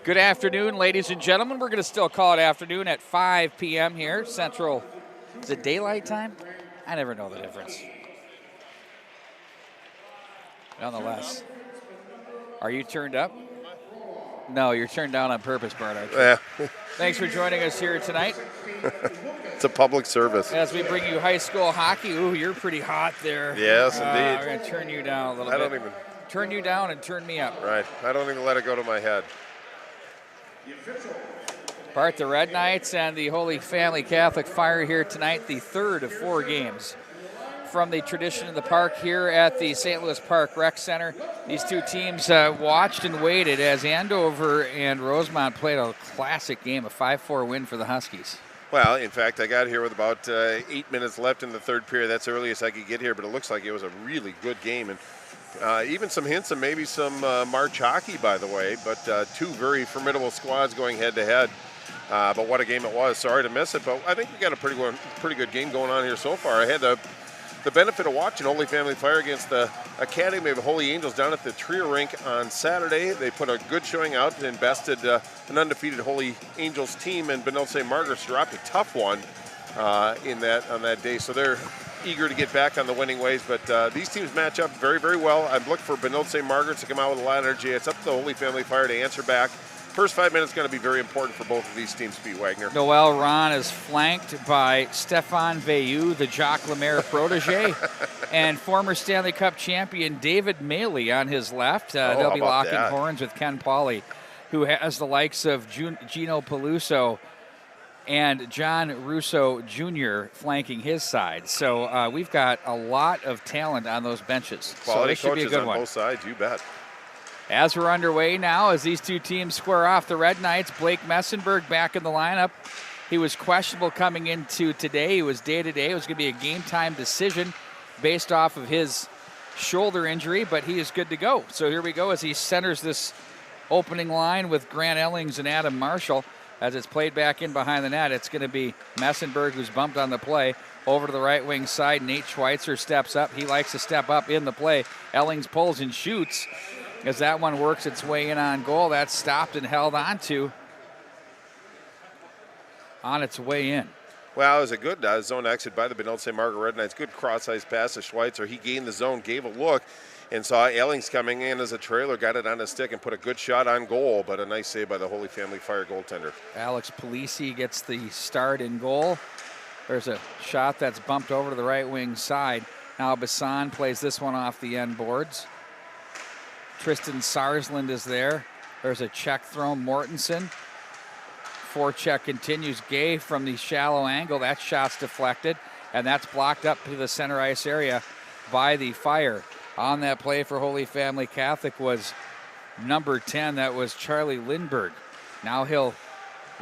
Good afternoon, ladies and gentlemen. We're going to still call it afternoon at 5 p.m. here, Central. Is it daylight time? I never know the difference. Nonetheless, are you turned up? No, you're turned down on purpose, Bart. Yeah. Thanks for joining us here tonight. It's a public service. As we bring you high school hockey. Ooh, you're pretty hot there. Yes, indeed. We're going to turn you down a little bit. I don't even. Turn you down and turn me up. Right. I don't even let it go to my head. Bart, the Red Knights and the Holy Family Catholic Fire here tonight, the third of 4 games from the tradition of the park here at the St. Louis Park Rec Center. These two teams watched and waited as Andover and Rosemont played a classic game, a 5-4 win for the Huskies. Well, in fact, I got here with about 8 minutes left in the third period. That's the earliest I could get here, but it looks like it was a really good game. And even some hints of maybe some March hockey, by the way, but two very formidable squads going head-to-head. But what a game it was. Sorry to miss it, but I think we got a pretty good game going on here so far. I had the benefit of watching Holy Family Fire against the Academy of Holy Angels down at the Trio Rink on Saturday. They put a good showing out and bested an undefeated Holy Angels team, and Benilde St. Margaret's dropped a tough one on that day. So they're eager to get back on the winning ways, but these teams match up very, very well. I'm looking for Benilde St. Margaret to come out with a lot of energy. It's up to the Holy Family Fire to answer back. First 5 minutes going to be very important for both of these teams, Pete Wagner. Noel Ron is flanked by Stefan Veilleux, the Jacques Lemaire protege, and former Stanley Cup champion David Maley on his left. They'll be locking horns with Ken Pauley, who has the likes of Gino Peluso and John Russo Jr. flanking his side. So we've got a lot of talent on those benches. Quality so this should be a good on one. Both sides, you bet. As we're underway now, as these two teams square off, the Red Knights, Blake Messenberg back in the lineup. He was questionable coming into today. He was day-to-day. It was going to be a game-time decision based off of his shoulder injury, but he is good to go. So here we go as he centers this opening line with Grant Ellings and Adam Marshall. As it's played back in behind the net, it's going to be Messenberg, who's bumped on the play. Over to the right wing side, Nate Schweitzer steps up. He likes to step up in the play. Ellings pulls and shoots. As that one works its way in on goal, that's stopped and held onto on its way in. Well, it was a good zone exit by the Benilde St. Margaret Red Knights. Good cross-ice pass to Schweitzer. He gained the zone, gave a look, and saw Ellings coming in as a trailer, got it on his stick, and put a good shot on goal, but a nice save by the Holy Family Fire goaltender. Alex Polisi gets the start in goal. There's a shot that's bumped over to the right wing side. Now Bassan plays this one off the end boards. Tristan Sarsland is there. There's a check thrown. Mortensen. Forecheck continues. Gay from the shallow angle. That shot's deflected, and that's blocked up to the center ice area by the Fire. On that play for Holy Family Catholic was number 10. That was Charlie Lindberg. Now he'll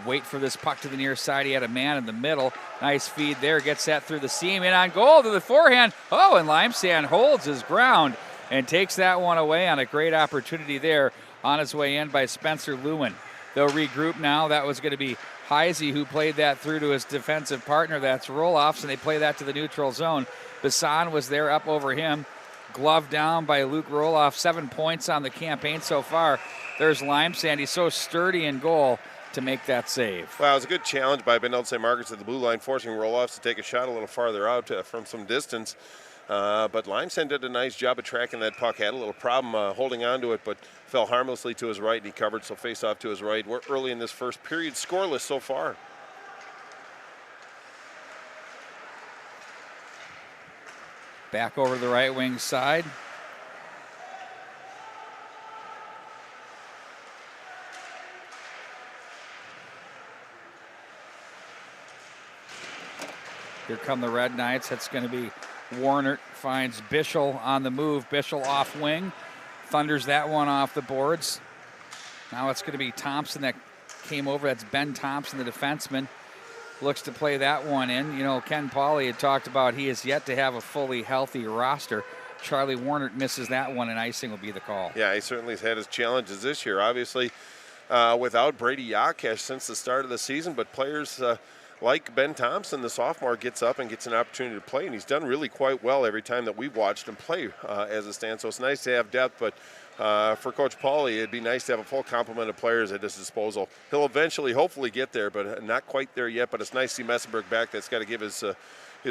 wait for this puck to the near side. He had a man in the middle. Nice feed there. Gets that through the seam. In on goal to the forehand. Oh, and Limesand holds his ground and takes that one away on a great opportunity there on his way in by Spencer Lewin. They'll regroup now. That was going to be Heisey who played that through to his defensive partner. That's Roloffs, and they play that to the neutral zone. Bassan was there up over him. Gloved down by Luke Roloff. 7 points on the campaign so far. There's Limesand. He's so sturdy in goal to make that save. Well, it was a good challenge by Benilde St. Margaret's at the blue line, forcing Roloffs to take a shot a little farther out from some distance. But Limesand did a nice job of tracking that puck. Had a little problem holding on to it, but fell harmlessly to his right, and he covered, so face off to his right. We're early in this first period, scoreless so far. Back over to the right wing side. Here come the Red Knights. That's going to be Warner. Finds Bischel on the move. Bischel off wing. Thunders that one off the boards. Now it's going to be Thompson that came over. That's Ben Thompson, the defenseman. Looks to play that one in. You know, Ken Pauley had talked about he is yet to have a fully healthy roster. Charlie Warner misses that one, and icing will be the call. Yeah, he certainly has had his challenges this year. Obviously, without Brady Yakesh since the start of the season, but players like Ben Thompson, the sophomore, gets up and gets an opportunity to play, and he's done really quite well every time that we've watched him play as it stands. So it's nice to have depth, but for Coach Pauly, it'd be nice to have a full complement of players at his disposal. He'll eventually, hopefully, get there, but not quite there yet. But it's nice to see Messenberg back. That's got to give his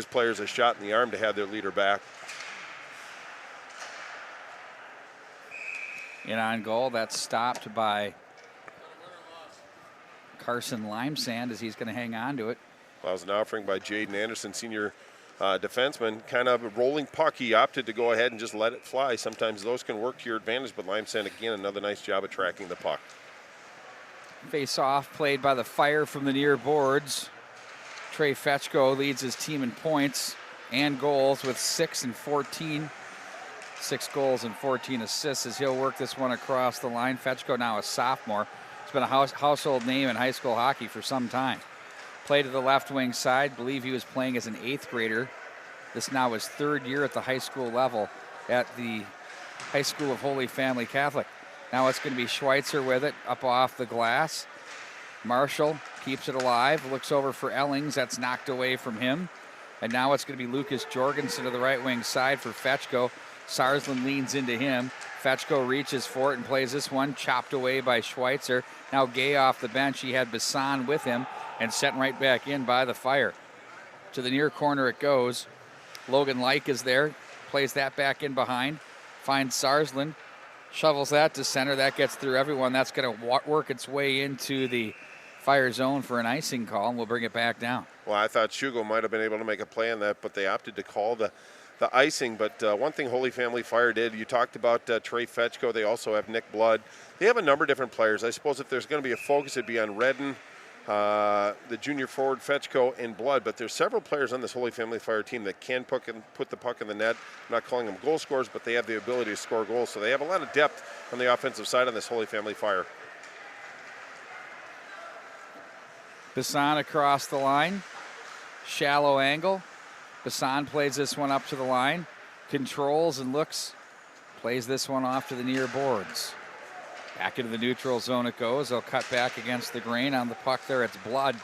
players a shot in the arm to have their leader back. In on goal, that's stopped by Carson Limesand as he's going to hang on to it. Well, it was an offering by Jaden Anderson, senior defenseman. Kind of a rolling puck. He opted to go ahead and just let it fly. Sometimes those can work to your advantage, but Limesand, again, another nice job of tracking the puck. Face off played by the Fire from the near boards. Trey Fetchko leads his team in points and goals with 6 and 14. 6 goals and 14 assists as he'll work this one across the line. Fetchko, now a sophomore. He's been a household name in high school hockey for some time. Played to the left wing side. Believe he was playing as an 8th grader. This now his 3rd year at the high school level at the High School of Holy Family Catholic. Now it's going to be Schweitzer with it up off the glass. Marshall keeps it alive. Looks over for Ellings. That's knocked away from him. And now it's going to be Lucas Jorgensen to the right wing side for Fetchko. Sarsland leans into him. Fetchko reaches for it and plays this one. Chopped away by Schweitzer. Now Gay off the bench. He had Bassan with him and sent right back in by the Fire. To the near corner it goes. Logan Like is there. Plays that back in behind. Finds Sarsland. Shovels that to center. That gets through everyone. That's going to work its way into the Fire zone for an icing call, and we'll bring it back down. Well, I thought Shugo might have been able to make a play on that, but they opted to call the icing. But one thing Holy Family Fire did, you talked about Trey Fetchko. They also have Nick Blood. They have a number of different players. I suppose if there's going to be a focus, it'd be on Redden, the junior forward Fetchko, and Blood. But there's several players on this Holy Family Fire team that can put the puck in the net. I'm not calling them goal scorers, but they have the ability to score goals. So they have a lot of depth on the offensive side on this Holy Family Fire. Bassan across the line. Shallow angle. Bassan plays this one up to the line. Controls and looks. Plays this one off to the near boards. Back into the neutral zone it goes. They'll cut back against the grain on the puck there. It's Blood.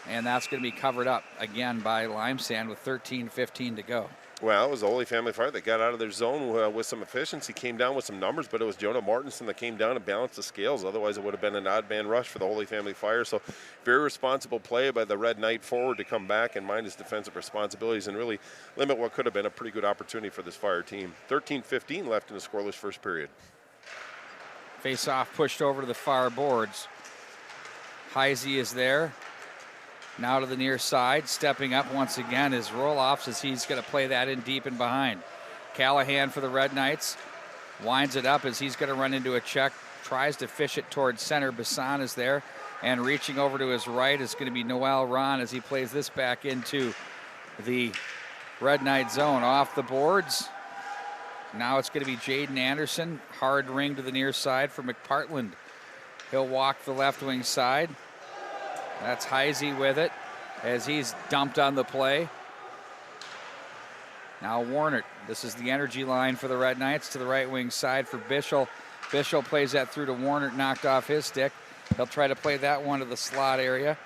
And that's going to be covered up again by Limesand with 13:15 to go. Well, it was the Holy Family Fire that got out of their zone with some efficiency, came down with some numbers, but it was Jonah Mortensen that came down and balanced the scales. Otherwise, it would have been an odd man rush for the Holy Family Fire. So very responsible play by the Red Knight forward to come back and mind his defensive responsibilities and really limit what could have been a pretty good opportunity for this Fire team. 13:15 left in the scoreless first period. Face-off pushed over to the far boards. Heisey is there. Now to the near side, stepping up once again is Roloffs as he's going to play that in deep and behind. Callahan for the Red Knights winds it up as he's going to run into a check, tries to fish it towards center. Bassan is there, and reaching over to his right is going to be Noel Ron as he plays this back into the Red Knight zone. Off the boards. Now it's going to be Jaden Anderson. Hard ring to the near side for McPartland. He'll walk the left wing side. That's Heisey with it as he's dumped on the play. Now Warnert. This is the energy line for the Red Knights to the right wing side for Bischel. Bischel plays that through to Warnert, knocked off his stick. He'll try to play that one to the slot area.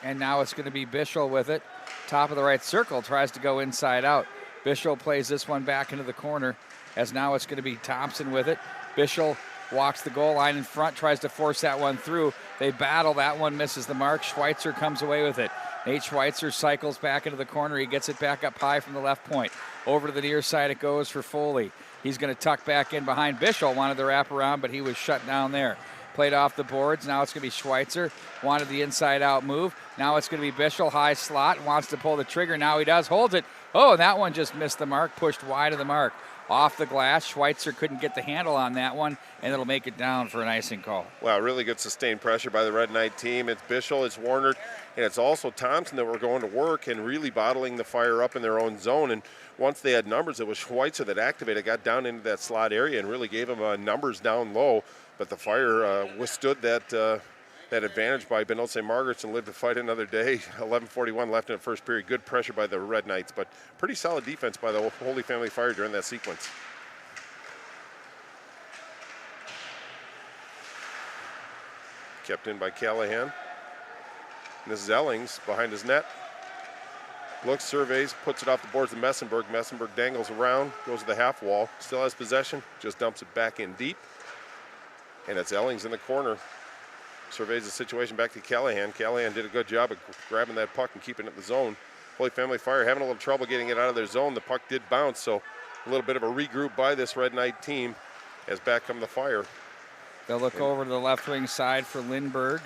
And now it's going to be Bischel with it. Top of the right circle, tries to go inside out. Bischel plays this one back into the corner as now it's going to be Thompson with it. Bischel walks the goal line in front, tries to force that one through. They battle. That one misses the mark. Schweitzer comes away with it. Nate Schweitzer cycles back into the corner. He gets it back up high from the left point. Over to the near side it goes for Foley. He's going to tuck back in behind. Bischel wanted to wrap around, but he was shut down there. Played off the boards. Now it's going to be Schweitzer. Wanted the inside-out move. Now it's going to be Bischel, high slot. Wants to pull the trigger. Now he does. Holds it. Oh, that one just missed the mark. Pushed wide of the mark. Off the glass. Schweitzer couldn't get the handle on that one, and it'll make it down for an icing call. Wow, really good sustained pressure by the Red Knight team. It's Bischel, it's Warner, and it's also Thompson that were going to work and really bottling the Fire up in their own zone. And once they had numbers, it was Schweitzer that activated, got down into that slot area and really gave them numbers down low. But the Fire withstood that advantage by Benilde St. Margaret's and lived to fight another day. 11:41 left in the first period. Good pressure by the Red Knights, but pretty solid defense by the Holy Family Fire during that sequence. Kept in by Callahan. And this is Ellings behind his net. Looks, surveys, puts it off the boards to Messenberg. Messenberg dangles around, goes to the half wall, still has possession, just dumps it back in deep. And it's Ellings in the corner. Surveys the situation back to Callahan. Callahan did a good job of grabbing that puck and keeping it in the zone. Holy Family Fire having a little trouble getting it out of their zone. The puck did bounce, so a little bit of a regroup by this Red Knight team as back come the Fire. They'll look over to the left wing side for Lindbergh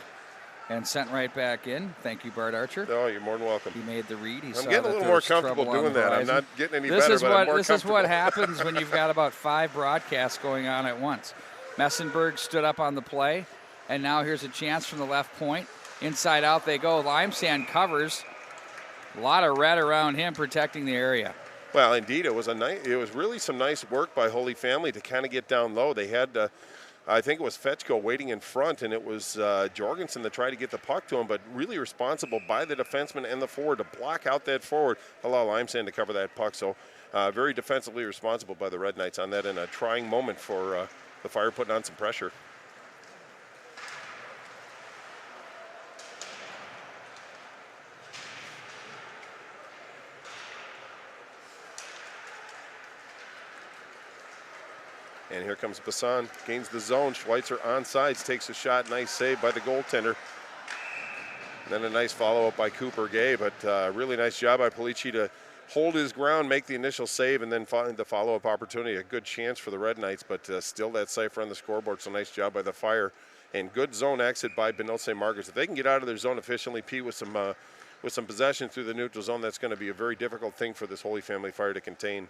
and sent right back in. Thank you, Bart Archer. Oh, you're more than welcome. He made the read. I'm getting a little more comfortable doing that. I'm not getting any better, but I'm more comfortable. This is what happens when you've got about 5 broadcasts going on at once. Messenberg stood up on the play, and now here's a chance from the left point. Inside out they go. Limesand covers. A lot of red around him protecting the area. Well, indeed, it was really some nice work by Holy Family to kind of get down low. They had, I think it was Fetchko waiting in front, and it was Jorgensen that tried to get the puck to him, but really responsible by the defenseman and the forward to block out that forward, allow Limesand to cover that puck. So very defensively responsible by the Red Knights on that, and a trying moment for the Fire putting on some pressure. And here comes Bassan, gains the zone. Schweitzer on sides, takes a shot. Nice save by the goaltender. And then a nice follow-up by Cooper Gay, but really nice job by Polici to hold his ground, make the initial save, and then find the follow-up opportunity. A good chance for the Red Knights, but still that cipher on the scoreboard, so nice job by the Fire. And good zone exit by Benilde St. Margaret's. If they can get out of their zone efficiently, Pete, with some possession through the neutral zone, that's going to be a very difficult thing for this Holy Family Fire to contain.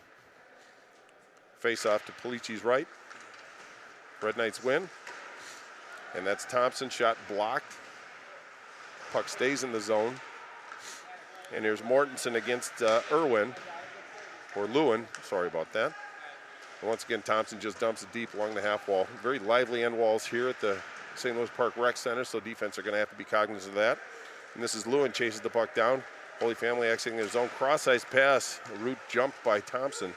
Face off to Polici's right. Red Knights win. And that's Thompson, shot blocked. Puck stays in the zone. And here's Mortensen against Irwin, or Lewin, sorry about that. And once again, Thompson just dumps it deep along the half wall. Very lively end walls here at the St. Louis Park Rec Center, so defense are going to have to be cognizant of that. And this is Lewin, chases the puck down. Holy Family exiting their zone. Cross-ice pass, a route jumped by Thompson.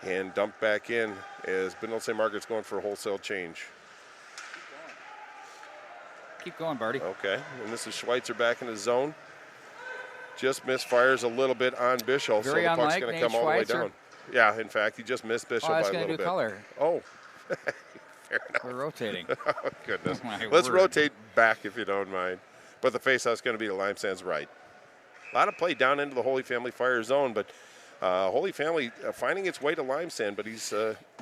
And dumped back in as Benilde St. Margaret's going for a wholesale change. Keep going, Barty. Okay, and this is Schweitzer back in his zone. Just misfires a little bit on Bischoff, so the puck's going to come all the way down. Yeah, in fact, he just missed Bischoff by a little bit. Do color. Oh, fair enough. We're rotating. Oh, goodness. Oh, let's rotate back if you don't mind. But the faceoff's going to be to Limesand's right. A lot of play down into the Holy Family Fire zone, but Holy Family finding its way to Limesand, but he's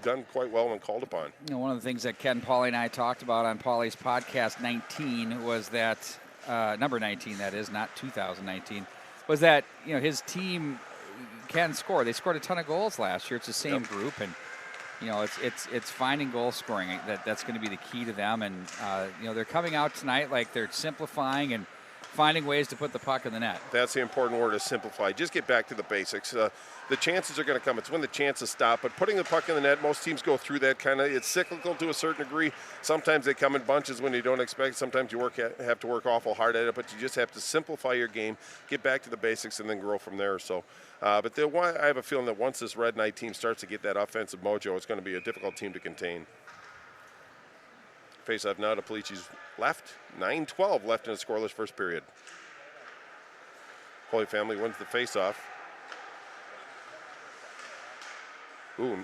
done quite well when called upon. You know, one of the things that Ken, Paulie, and I talked about on Paulie's podcast 19 was that, number 19 that is, not 2019, was that, you know, his team can score. They scored a ton of goals last year. It's the same group, and, you know, it's finding goal scoring. That's going to be the key to them, and, you know, they're coming out tonight like they're simplifying and finding ways to put the puck in the net. That's the important word, is simplify. Just get back to the basics. The chances are going to come. It's when the chances stop. But putting the puck in the net, most teams go through that kind of. It's cyclical to a certain degree. Sometimes they come in bunches when you don't expect. Sometimes you have to work awful hard at it. But you just have to simplify your game, get back to the basics, and then grow from there. So, but I have a feeling that once this Red Knight team starts to get that offensive mojo, it's going to be a difficult team to contain. Face-off now to Polici's left. 9:12 left in a scoreless first period. Holy Family wins the face-off. Ooh.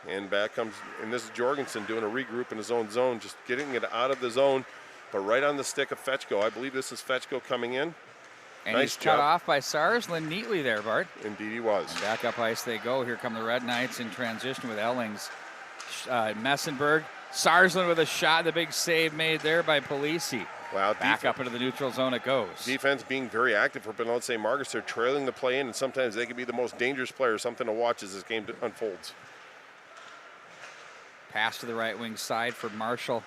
And back comes, and this is Jorgensen doing a regroup in his own zone, just getting it out of the zone, but right on the stick of Fetchko. I believe this is Fetchko coming in. And nice he's job. cut off by Sarsland neatly there, Bart. Indeed he was. And back up ice they go. Here come the Red Knights in transition with Ellings. Messenberg. Sarsland with a shot, the big save made there by Polici. Wow, back up into the neutral zone it goes. Defense being very active for Benilde St. Margaret's. They're trailing the play in, and sometimes they can be the most dangerous player. Something to watch as this game unfolds. Pass to the right wing side for Marshall.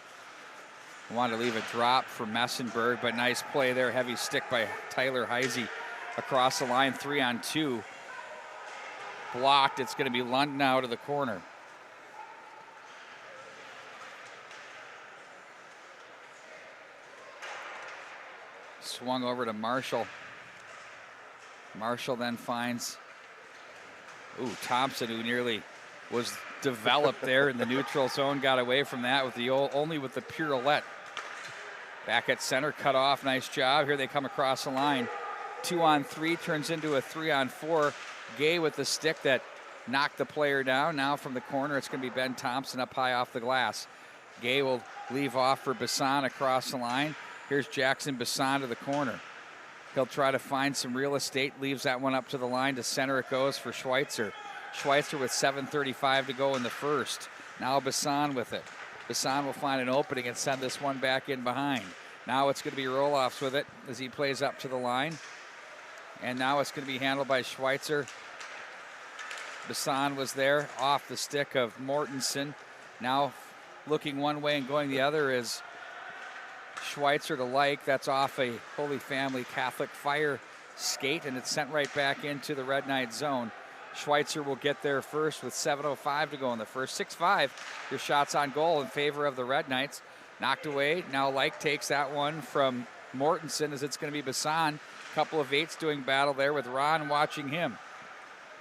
Wanted to leave a drop for Messenberg, but nice play there. Heavy stick by Tyler Heisey across the line, 3-on-2. Blocked. It's going to be Lund now to the corner. Swung over to Marshall. Marshall then finds Thompson, who nearly was developed there in the neutral zone, got away from that with only with the pirouette. Back at center, cut off, nice job. Here they come across the line. 2-on-3 turns into a 3-on-4. Gay with the stick that knocked the player down. Now from the corner, it's going to be Ben Thompson up high off the glass. Gay will leave off for Bassan across the line. Here's Jackson Bassan to the corner. He'll try to find some real estate, leaves that one up to the line. To center it goes for Schweitzer. Schweitzer with 7:35 to go in the first. Now Bassan with it. Bassan will find an opening and send this one back in behind. Now it's going to be roll-offs with it as he plays up to the line. And now it's going to be handled by Schweitzer. Bassan was there off the stick of Mortensen. Now looking one way and going the other is Schweitzer to Like. That's off a Holy Family Catholic Fire skate, and it's sent right back into the Red Knight zone. Schweitzer will get there first with 7:05 to go in the first. 6-5, your shots on goal in favor of the Red Knights. Knocked away. Now Like takes that one from Mortensen as it's going to be Bassan. Couple of eights doing battle there with Ron watching him.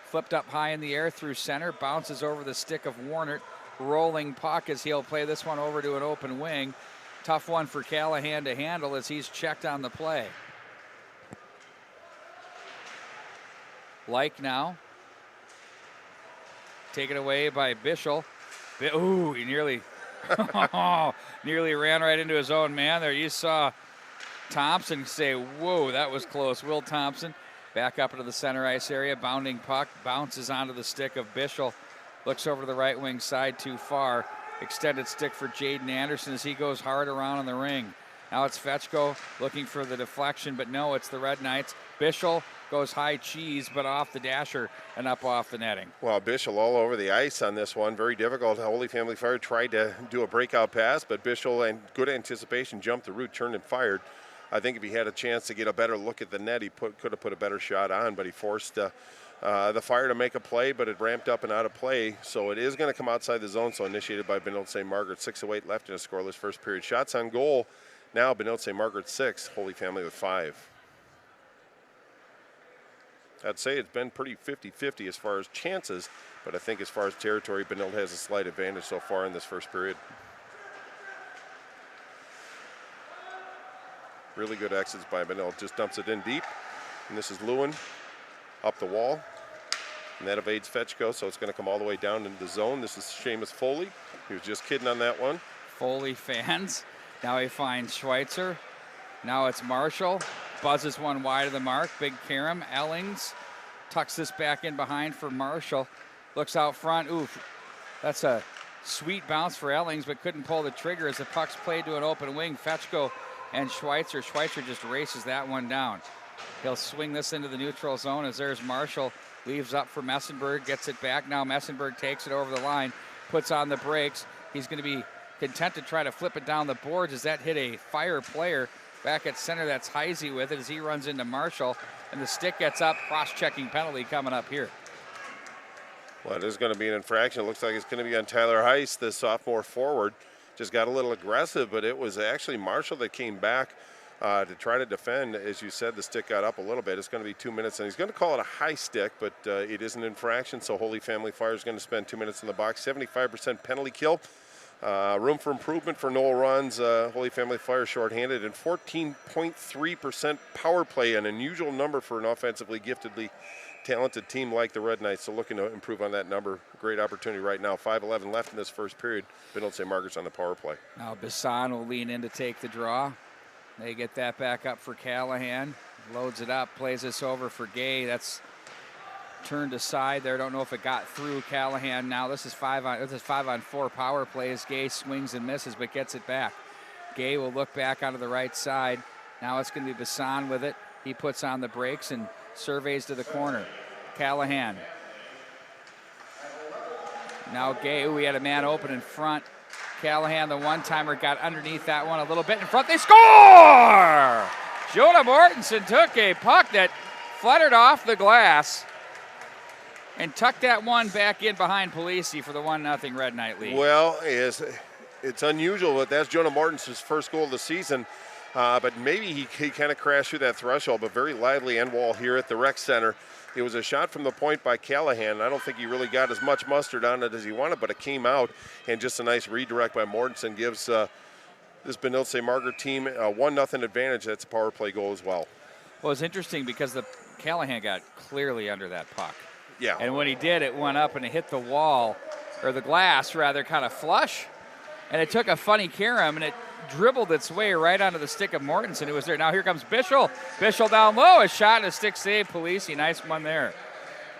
Flipped up high in the air through center. Bounces over the stick of Warnert. Rolling puck as he'll play this one over to an open wing. Tough one for Callahan to handle as he's checked on the play. Like now. Taken away by Bischel. Ooh, he nearly ran right into his own man there. You saw Thompson say, whoa, that was close. Will Thompson back up into the center ice area. Bounding puck. Bounces onto the stick of Bischel. Looks over to the right wing side too far. Extended stick for Jaden Anderson as he goes hard around in the ring. Now it's Fetchko looking for the deflection, but no, it's the Red Knights. Bischel goes high cheese, but off the dasher and up off the netting. Well, Bischel all over the ice on this one. Very difficult. Holy Family Fire tried to do a breakout pass, but Bischel, and good anticipation, jumped the route, turned and fired. I think if he had a chance to get a better look at the net, he could have put a better shot on, but he forced the Fire to make a play, but it ramped up and out of play. So it is going to come outside the zone, so initiated by Benilde St. Margaret. 6:08 left in a scoreless first period. Shots on goal now, Benilde St. Margaret 6, Holy Family with 5. I'd say it's been pretty 50-50 as far as chances, but I think as far as territory, Benilde has a slight advantage so far in this first period. Really good exits by Benilde. Just dumps it in deep, and this is Lewin up the wall, and that evades Fetchko, so it's going to come all the way down into the zone. This is Seamus Foley. He was just kidding on that one. Foley fans. Now he finds Schweitzer. Now it's Marshall. Buzzes one wide of the mark. Big Karam. Ellings tucks this back in behind for Marshall. Looks out front. Oof. That's a sweet bounce for Ellings, but couldn't pull the trigger as the puck's played to an open wing. Fetchko and Schweitzer. Schweitzer just races that one down. He'll swing this into the neutral zone as there's Marshall. Leaves up for Messenberg. Gets it back. Now Messenberg takes it over the line. Puts on the brakes. He's going to be content to try to flip it down the boards as that hit a Fire player. Back at center, that's Heisey with it as he runs into Marshall. And the stick gets up. Cross-checking penalty coming up here. Well, it is going to be an infraction. It looks like it's going to be on Tyler Heiss, the sophomore forward. Just got a little aggressive, but it was actually Marshall that came back to try to defend. As you said, the stick got up a little bit. It's going to be 2 minutes, and he's going to call it a high stick, but it is an infraction, so Holy Family Fire is going to spend 2 minutes in the box. 75% penalty kill. Room for improvement for Noel Runs. Holy Family Fire shorthanded, and 14.3% power play, an unusual number for an offensively giftedly talented team like the Red Knights, so looking to improve on that number. Great opportunity right now. 5:11 left in this first period. Benilde St. Margaret's on the power play. Now Bassan will lean in to take the draw. They get that back up for Callahan. Loads it up, plays this over for Gay. That's turned aside there. Don't know if it got through Callahan. Now this is 5-on-4 power play as Gay swings and misses but gets it back. Gay will look back onto the right side. Now it's going to be Bassan with it. He puts on the brakes and surveys to the corner. Callahan. Now Gay, we had a man open in front. Callahan, the one-timer, got underneath that one a little bit in front. They score! Jonah Mortensen took a puck that fluttered off the glass and tucked that one back in behind Polisi for the 1-0 Red Knight lead. Well, it's unusual, but that's Jonah Mortensen's first goal of the season. But maybe he kind of crashed through that threshold, but very lively end wall here at the rec center. It was a shot from the point by Callahan. I don't think he really got as much mustard on it as he wanted, but it came out, and just a nice redirect by Mortensen gives this Benilde St. Margaret team a 1-0 advantage. That's a power play goal as well. Well, it's interesting because the Callahan got clearly under that puck. Yeah. And when he did, it went up and it hit the wall, or the glass rather, kind of flush. And it took a funny carom and it dribbled its way right onto the stick of Mortensen, who was there. Now here comes Bischel. Bischel down low, a shot and a stick save. Polisi, nice one there.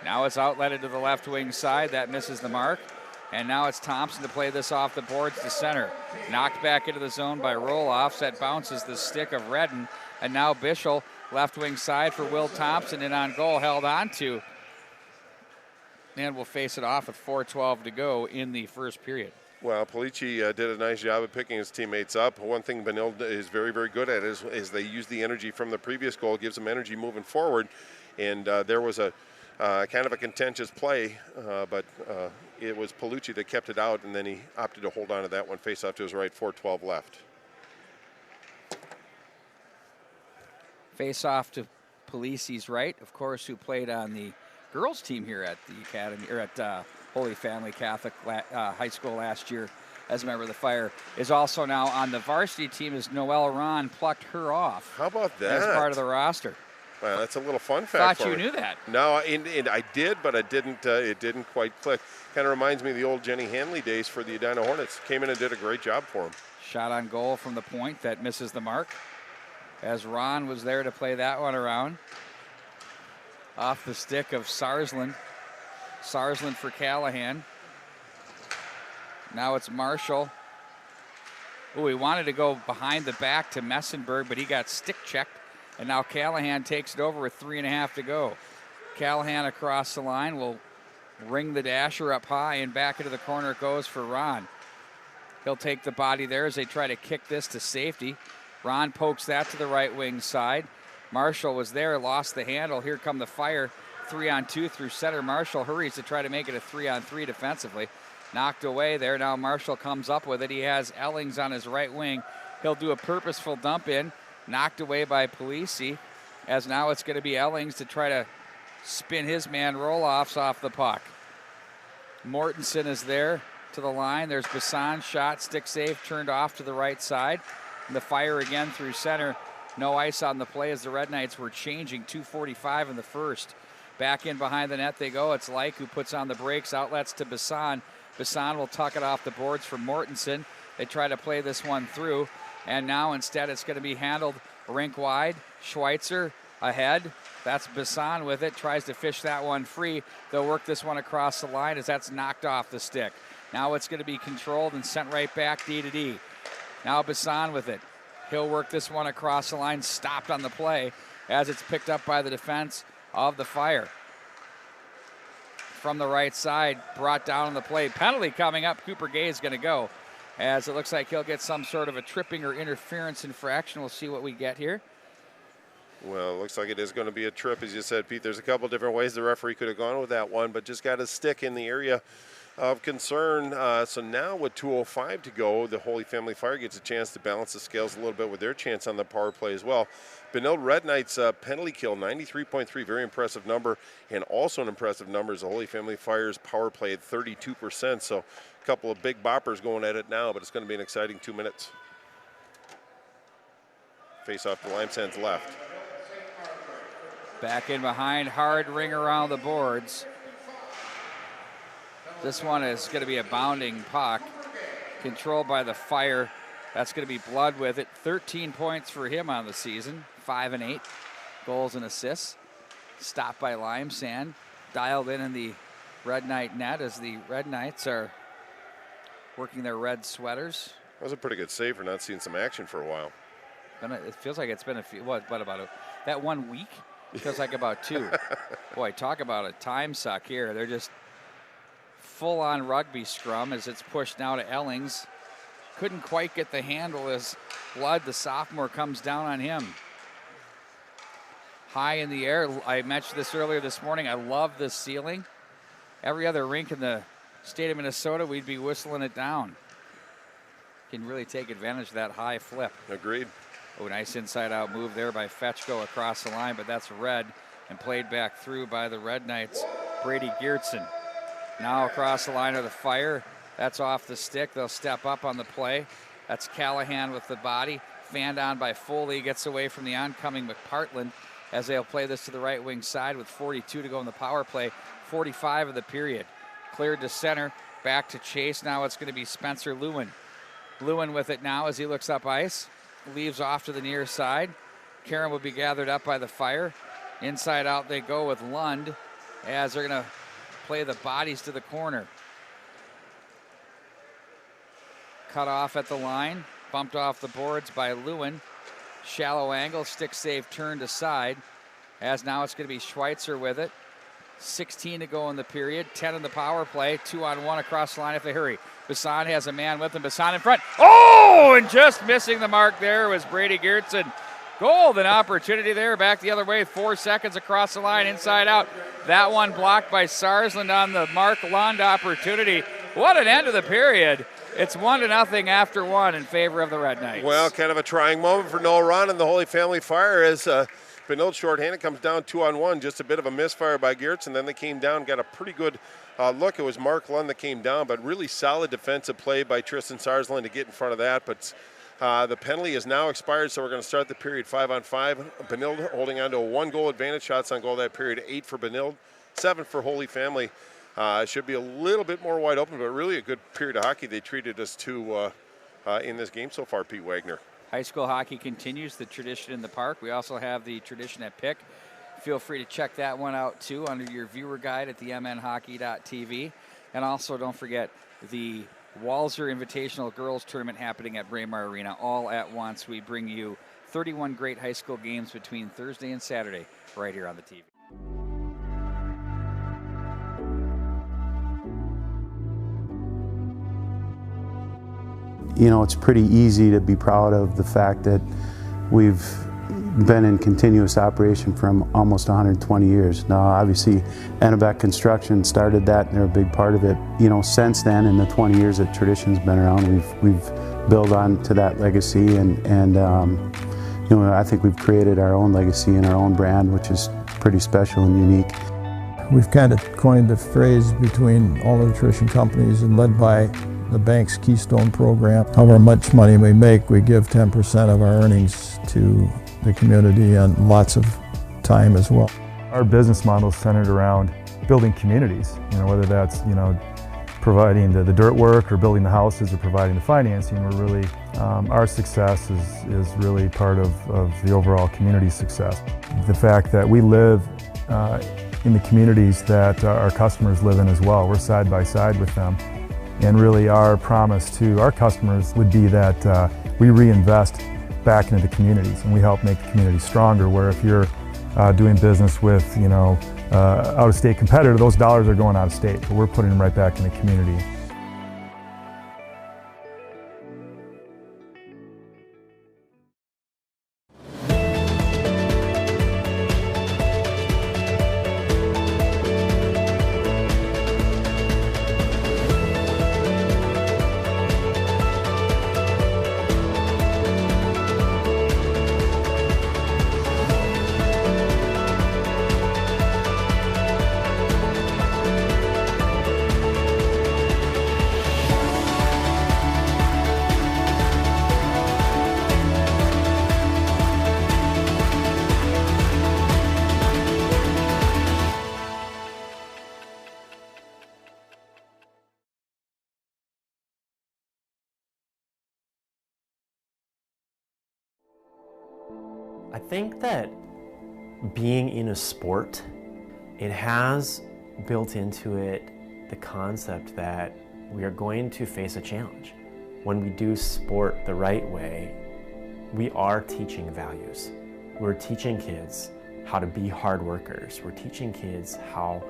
Now it's outletted to the left wing side. That misses the mark. And now it's Thompson to play this off the boards to center. Knocked back into the zone by Roloffs. That bounces the stick of Redden. And now Bischel, left wing side for Will Thompson, and on goal, held on to. And we'll face it off with 4:12 to go in the first period. Well, Polisi did a nice job of picking his teammates up. One thing Benilde is very, very good at is they use the energy from the previous goal, gives them energy moving forward. And there was a kind of a contentious play, but it was Polisi that kept it out, and then he opted to hold on to that one. Face off to his right, 4:12 left. Face off to Polisi's right, of course, who played on the girls team here at the academy, or at Holy Family Catholic High School last year as a member of the Fire, is also now on the varsity team as Noelle Ron plucked her off. How about that? As part of the roster. Well, that's a little fun fact. Thought you knew that. No, and I did, but I didn't. It didn't quite click. Kind of reminds me of the old Jenny Hanley days for the Edina Hornets. Came in and did a great job for him. Shot on goal from the point that misses the mark, as Ron was there to play that one around. Off the stick of Sarsland. Sarsland for Callahan. Now it's Marshall. Oh, he wanted to go behind the back to Messenberg, but he got stick checked. And now Callahan takes it over with 3.5 to go. Callahan across the line will ring the dasher up high, and back into the corner it goes for Ron. He'll take the body there as they try to kick this to safety. Ron pokes that to the right wing side. Marshall was there, lost the handle. Here come the Fire. 3-on-2 through center. Marshall hurries to try to make it a 3-on-3 defensively. Knocked away there. Now Marshall comes up with it. He has Ellings on his right wing. He'll do a purposeful dump in. Knocked away by Polisi, as now it's going to be Ellings to try to spin his man Roloffs off the puck. Mortensen is there to the line. There's Bassan, shot, stick save, turned off to the right side. And the Fire again through center. No ice on the play as the Red Knights were changing. 2:45 in the first. Back in behind the net they go. It's Like who puts on the brakes, outlets to Bassan. Bassan will tuck it off the boards for Mortensen. They try to play this one through. And now instead it's going to be handled rink wide. Schweitzer ahead. That's Bassan with it. Tries to fish that one free. They'll work this one across the line as that's knocked off the stick. Now it's going to be controlled and sent right back D to D. Now Bassan with it. He'll work this one across the line. Stopped on the play as it's picked up by the defense of the Fire. From the right side, brought down on the play. Penalty coming up. Cooper Gay is going to go, as it looks like he'll get some sort of a tripping or interference infraction. We'll see what we get here. Well, it looks like it is going to be a trip, as you said, Pete. There's a couple different ways the referee could have gone with that one, but just got a stick in the area of concern. So now with 2:05 to go, the Holy Family Fire gets a chance to balance the scales a little bit with their chance on the power play as well. Benilde Red Knights penalty kill, 93.3, very impressive number, and also an impressive number is the Holy Family Fire's power play at 32%. So a couple of big boppers going at it now, but it's going to be an exciting 2 minutes. Face off to Limesand's left. Back in behind, hard ring around the boards. This one is going to be a bounding puck, controlled by the Fire. That's going to be Blood with it. 13 points for him on the season, 5 and 8 goals and assists. Stopped by Limesand, dialed in the Red Knight net as the Red Knights are working their red sweaters. That was a pretty good save for not seeing some action for a while. It feels like it's been a few, what about that 1 week? It feels like about 2. Boy, talk about a time suck here. They're just full-on rugby scrum as it's pushed now to Ellings. Couldn't quite get the handle as Blood, the sophomore, comes down on him. High in the air. I mentioned this earlier this morning. I love this ceiling. Every other rink in the state of Minnesota, we'd be whistling it down. Can really take advantage of that high flip. Agreed. Oh, nice inside-out move there by Fetchko across the line, but that's red and played back through by the Red Knights, Brady Geertsen. Now across the line of the Fire. That's off the stick. They'll step up on the play. That's Callahan with the body. Fanned on by Foley. Gets away from the oncoming McPartland. as they'll play this to the right wing side with 42 to go in the power play, 45 of the period. Cleared to center, back to Chase. Now it's going to be Spencer Lewin. Lewin with it now as he looks up ice. Leaves off to the near side. Karen will be gathered up by the Fire. Inside out they go with Lund as they're going to play the bodies to the corner. Cut off at the line. Bumped off the boards by Lewin. Shallow angle, stick save turned aside. As now it's going to be Schweitzer with it. 16 to go in the period, 10 in the power play, 2-on-1 across the line if they hurry. Bassan has a man with him, Bassan in front. Oh, and just missing the mark there was Brady Geertsen. Golden opportunity there, back the other way, 4 seconds across the line, inside out. That one blocked by Sarsland on the Mark Lund opportunity. What an end of the period. It's 1-0 after 1 in favor of the Red Knights. Well, kind of a trying moment for Noel Ron and the Holy Family Fire as Benilde shorthanded, comes down 2-on-1, just a bit of a misfire by Geertsen. Then they came down, got a pretty good look. It was Mark Lund that came down, but really solid defensive play by Tristan Sarsland to get in front of that. But the penalty is now expired, so we're going to start the period 5-on-5. Benilde holding on to a 1-goal advantage. Shots on goal that period, 8 for Benilde, 7 for Holy Family. Should be a little bit more wide open, but really a good period of hockey they treated us to in this game so far, Pete Wagner. High school hockey continues, the tradition in the park. We also have the tradition at Pick. Feel free to check that one out too under your viewer guide at the mnhockey.tv. And also don't forget the Walser Invitational Girls Tournament happening at Braemar Arena all at once. We bring you 31 great high school games between Thursday and Saturday right here on the TV. You know, it's pretty easy to be proud of the fact that we've been in continuous operation for almost 120 years. Now, obviously, Ennebec Construction started that, and they're a big part of it. You know, since then, in the 20 years that Tradition's been around, we've built on to that legacy, and you know, I think we've created our own legacy and our own brand, which is pretty special and unique. We've kind of coined the phrase between all the Tradition companies and led by the bank's Keystone program. However much money we make, we give 10% of our earnings to the community and lots of time as well. Our business model is centered around building communities, you know, whether that's, you know, providing the dirt work or building the houses or providing the financing. We're really, our success is really part of the overall community success. The fact that we live in the communities that our customers live in as well. We're side by side with them. And really our promise to our customers would be that we reinvest back into the communities and we help make the community stronger, where if you're doing business with, you know, out-of-state competitor, those dollars are going out of state, but we're putting them right back in the community. I think that being in a sport, it has built into it the concept that we are going to face a challenge. When we do sport the right way, we are teaching values. We're teaching kids how to be hard workers. We're teaching kids how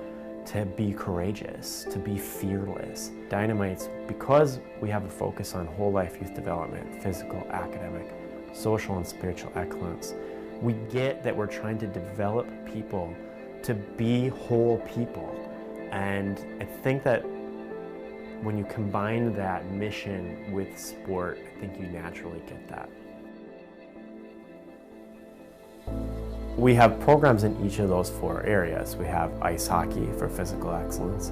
to be courageous, to be fearless. Dynamite's, because we have a focus on whole life youth development, physical, academic, social and spiritual excellence, we get that we're trying to develop people to be whole people. And I think that when you combine that mission with sport, I think you naturally get that. We have programs in each of those 4 areas. We have ice hockey for physical excellence.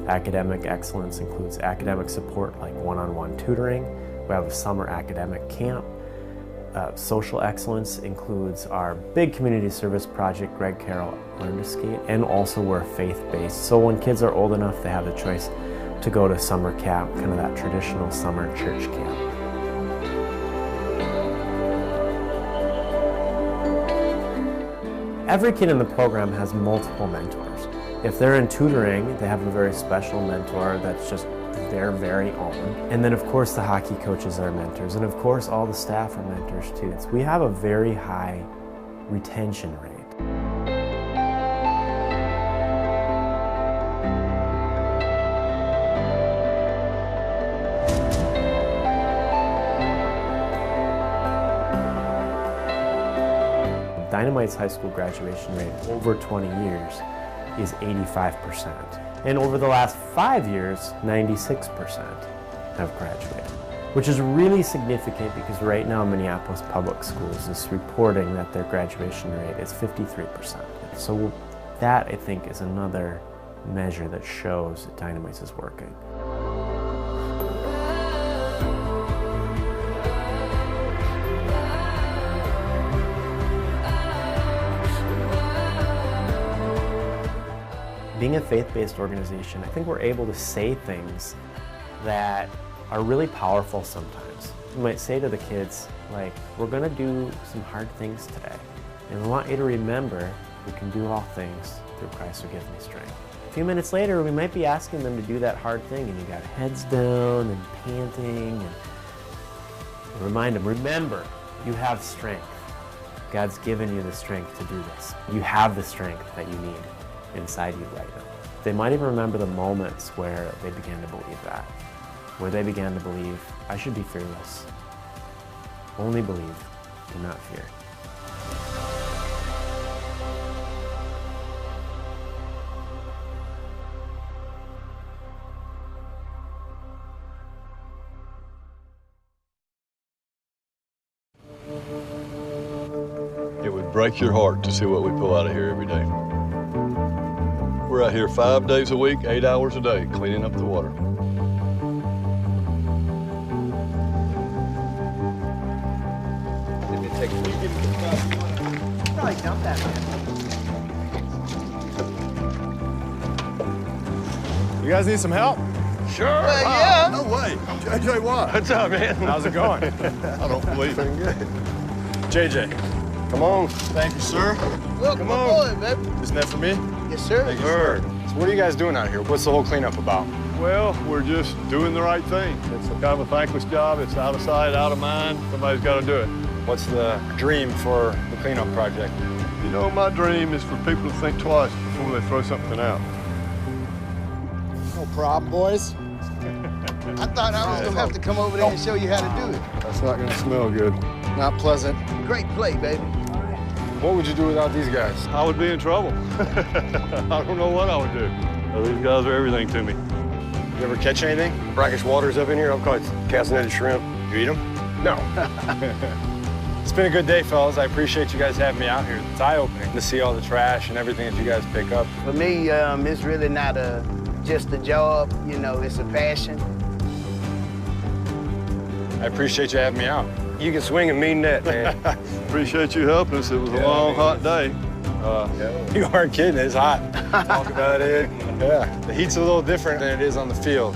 Academic excellence includes academic support like one-on-one tutoring. We have a summer academic camp. Social excellence includes our big community service project, Greg Carroll Learn to Skate, and also we're faith-based. So when kids are old enough, they have the choice to go to summer camp, kind of that traditional summer church camp. Every kid in the program has multiple mentors. If they're in tutoring, they have a very special mentor that's just their very own. And then of course the hockey coaches are mentors, and of course all the staff are mentors too. So we have a very high retention rate. Dynamite's high school graduation rate over 20 years is 85%. And over the last 5 years, 96% have graduated, which is really significant because right now Minneapolis Public Schools is reporting that their graduation rate is 53%. So that, I think, is another measure that shows that Dynamite is working. Being a faith-based organization, I think we're able to say things that are really powerful sometimes. We might say to the kids, like, we're gonna do some hard things today. And we want you to remember, we can do all things through Christ who gives me strength. A few minutes later, we might be asking them to do that hard thing, and you got heads down and panting, and remind them, remember, you have strength. God's given you the strength to do this. You have the strength that you need inside you right now. They might even remember the moments where they began to believe that, where they began to believe, I should be fearless. Only believe, do not fear. It would break your heart to see what we pull out of here every day. We're out here 5 days a week, 8 hours a day, cleaning up the water. Probably dump that, man. You guys need some help? Sure. Yeah. No way. JJ Watt. What's up, man? How's it going? I don't believe it. Good. JJ. Come on. Thank you, sir. Welcome aboard, baby. Isn't that for me? Yes, sir. Thank you, sir. So what are you guys doing out here? What's the whole cleanup about? Well, we're just doing the right thing. It's kind of a thankless job. It's out of sight, out of mind. Somebody's got to do it. What's the dream for the cleanup project? You know, my dream is for people to think twice before they throw something out. No problem, boys. I thought I was going to have to come over there and show you how to do it. That's not going to smell good. Not pleasant. Great play, baby. What would you do without these guys? I would be in trouble. I don't know what I would do. These guys are everything to me. You ever catch anything? Brackish waters up in here. I've caught castaneted shrimp. You eat them? No. It's been a good day, fellas. I appreciate you guys having me out here. It's eye-opening to see all the trash and everything that you guys pick up. For me, it's really not just a job, you know, it's a passion. I appreciate you having me out. You can swing a mean net, man. Appreciate you helping us. It was a long, hot day. You aren't kidding, it's hot. Talk about it. Yeah, the heat's a little different than it is on the field.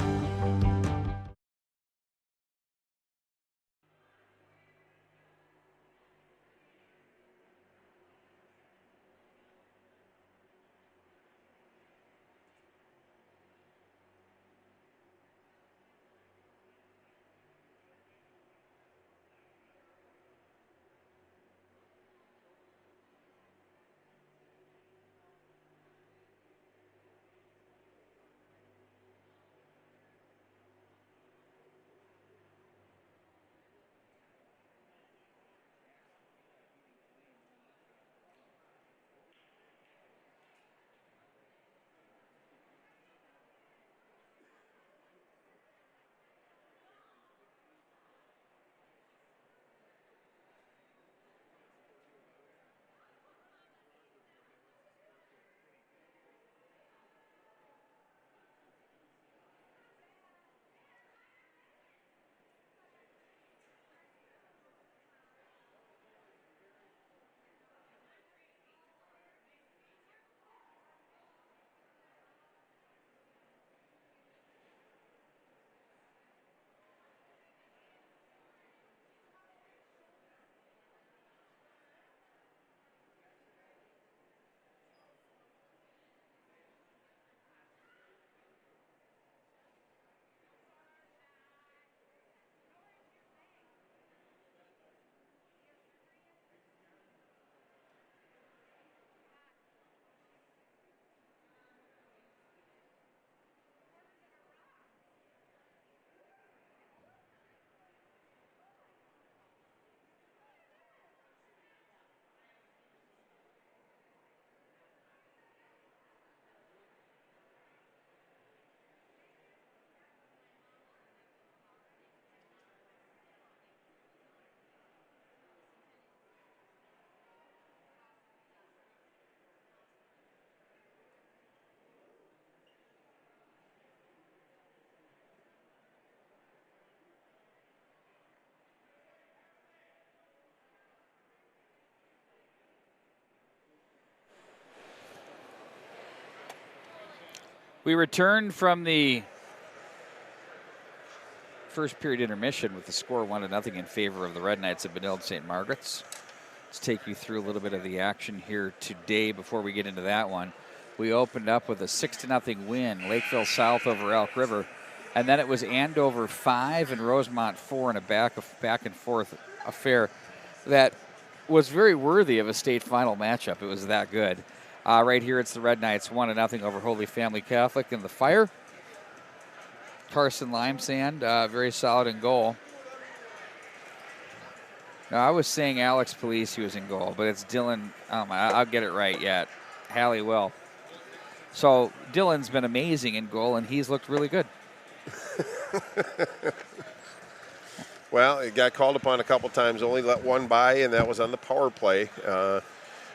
We returned from the first period intermission with the score 1-0 in favor of the Red Knights of Benilde St. Margaret's. Let's take you through a little bit of the action here today before we get into that one. We opened up with a 6-0 win, Lakeville South over Elk River. And then it was Andover 5 and Rosemont 4 in a back and forth affair that was very worthy of a state final matchup. It was that good. Right here, it's the Red Knights 1-0 over Holy Family Catholic in the Fire. Carson Limesand, very solid in goal. Now, I was saying Alex Police, he was in goal, but it's Dylan. I'll get it right yet. Hallie will. So Dylan's been amazing in goal, and he's looked really good. Well, it got called upon a couple times, only let one by, and that was on the power play.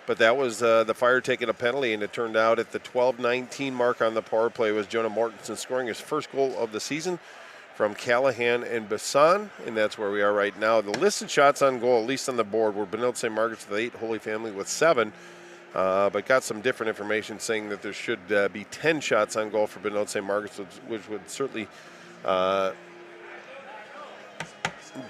But that was the Fire taking a penalty, and it turned out at the 12:19 mark on the power play was Jonah Mortensen scoring his first goal of the season from Callahan and Bassan, and that's where we are right now. The listed shots on goal, at least on the board, were Benilde St. Margaret's with 8, Holy Family with 7, but got some different information saying that there should be 10 shots on goal for Benilde St. Margaret's, which would certainly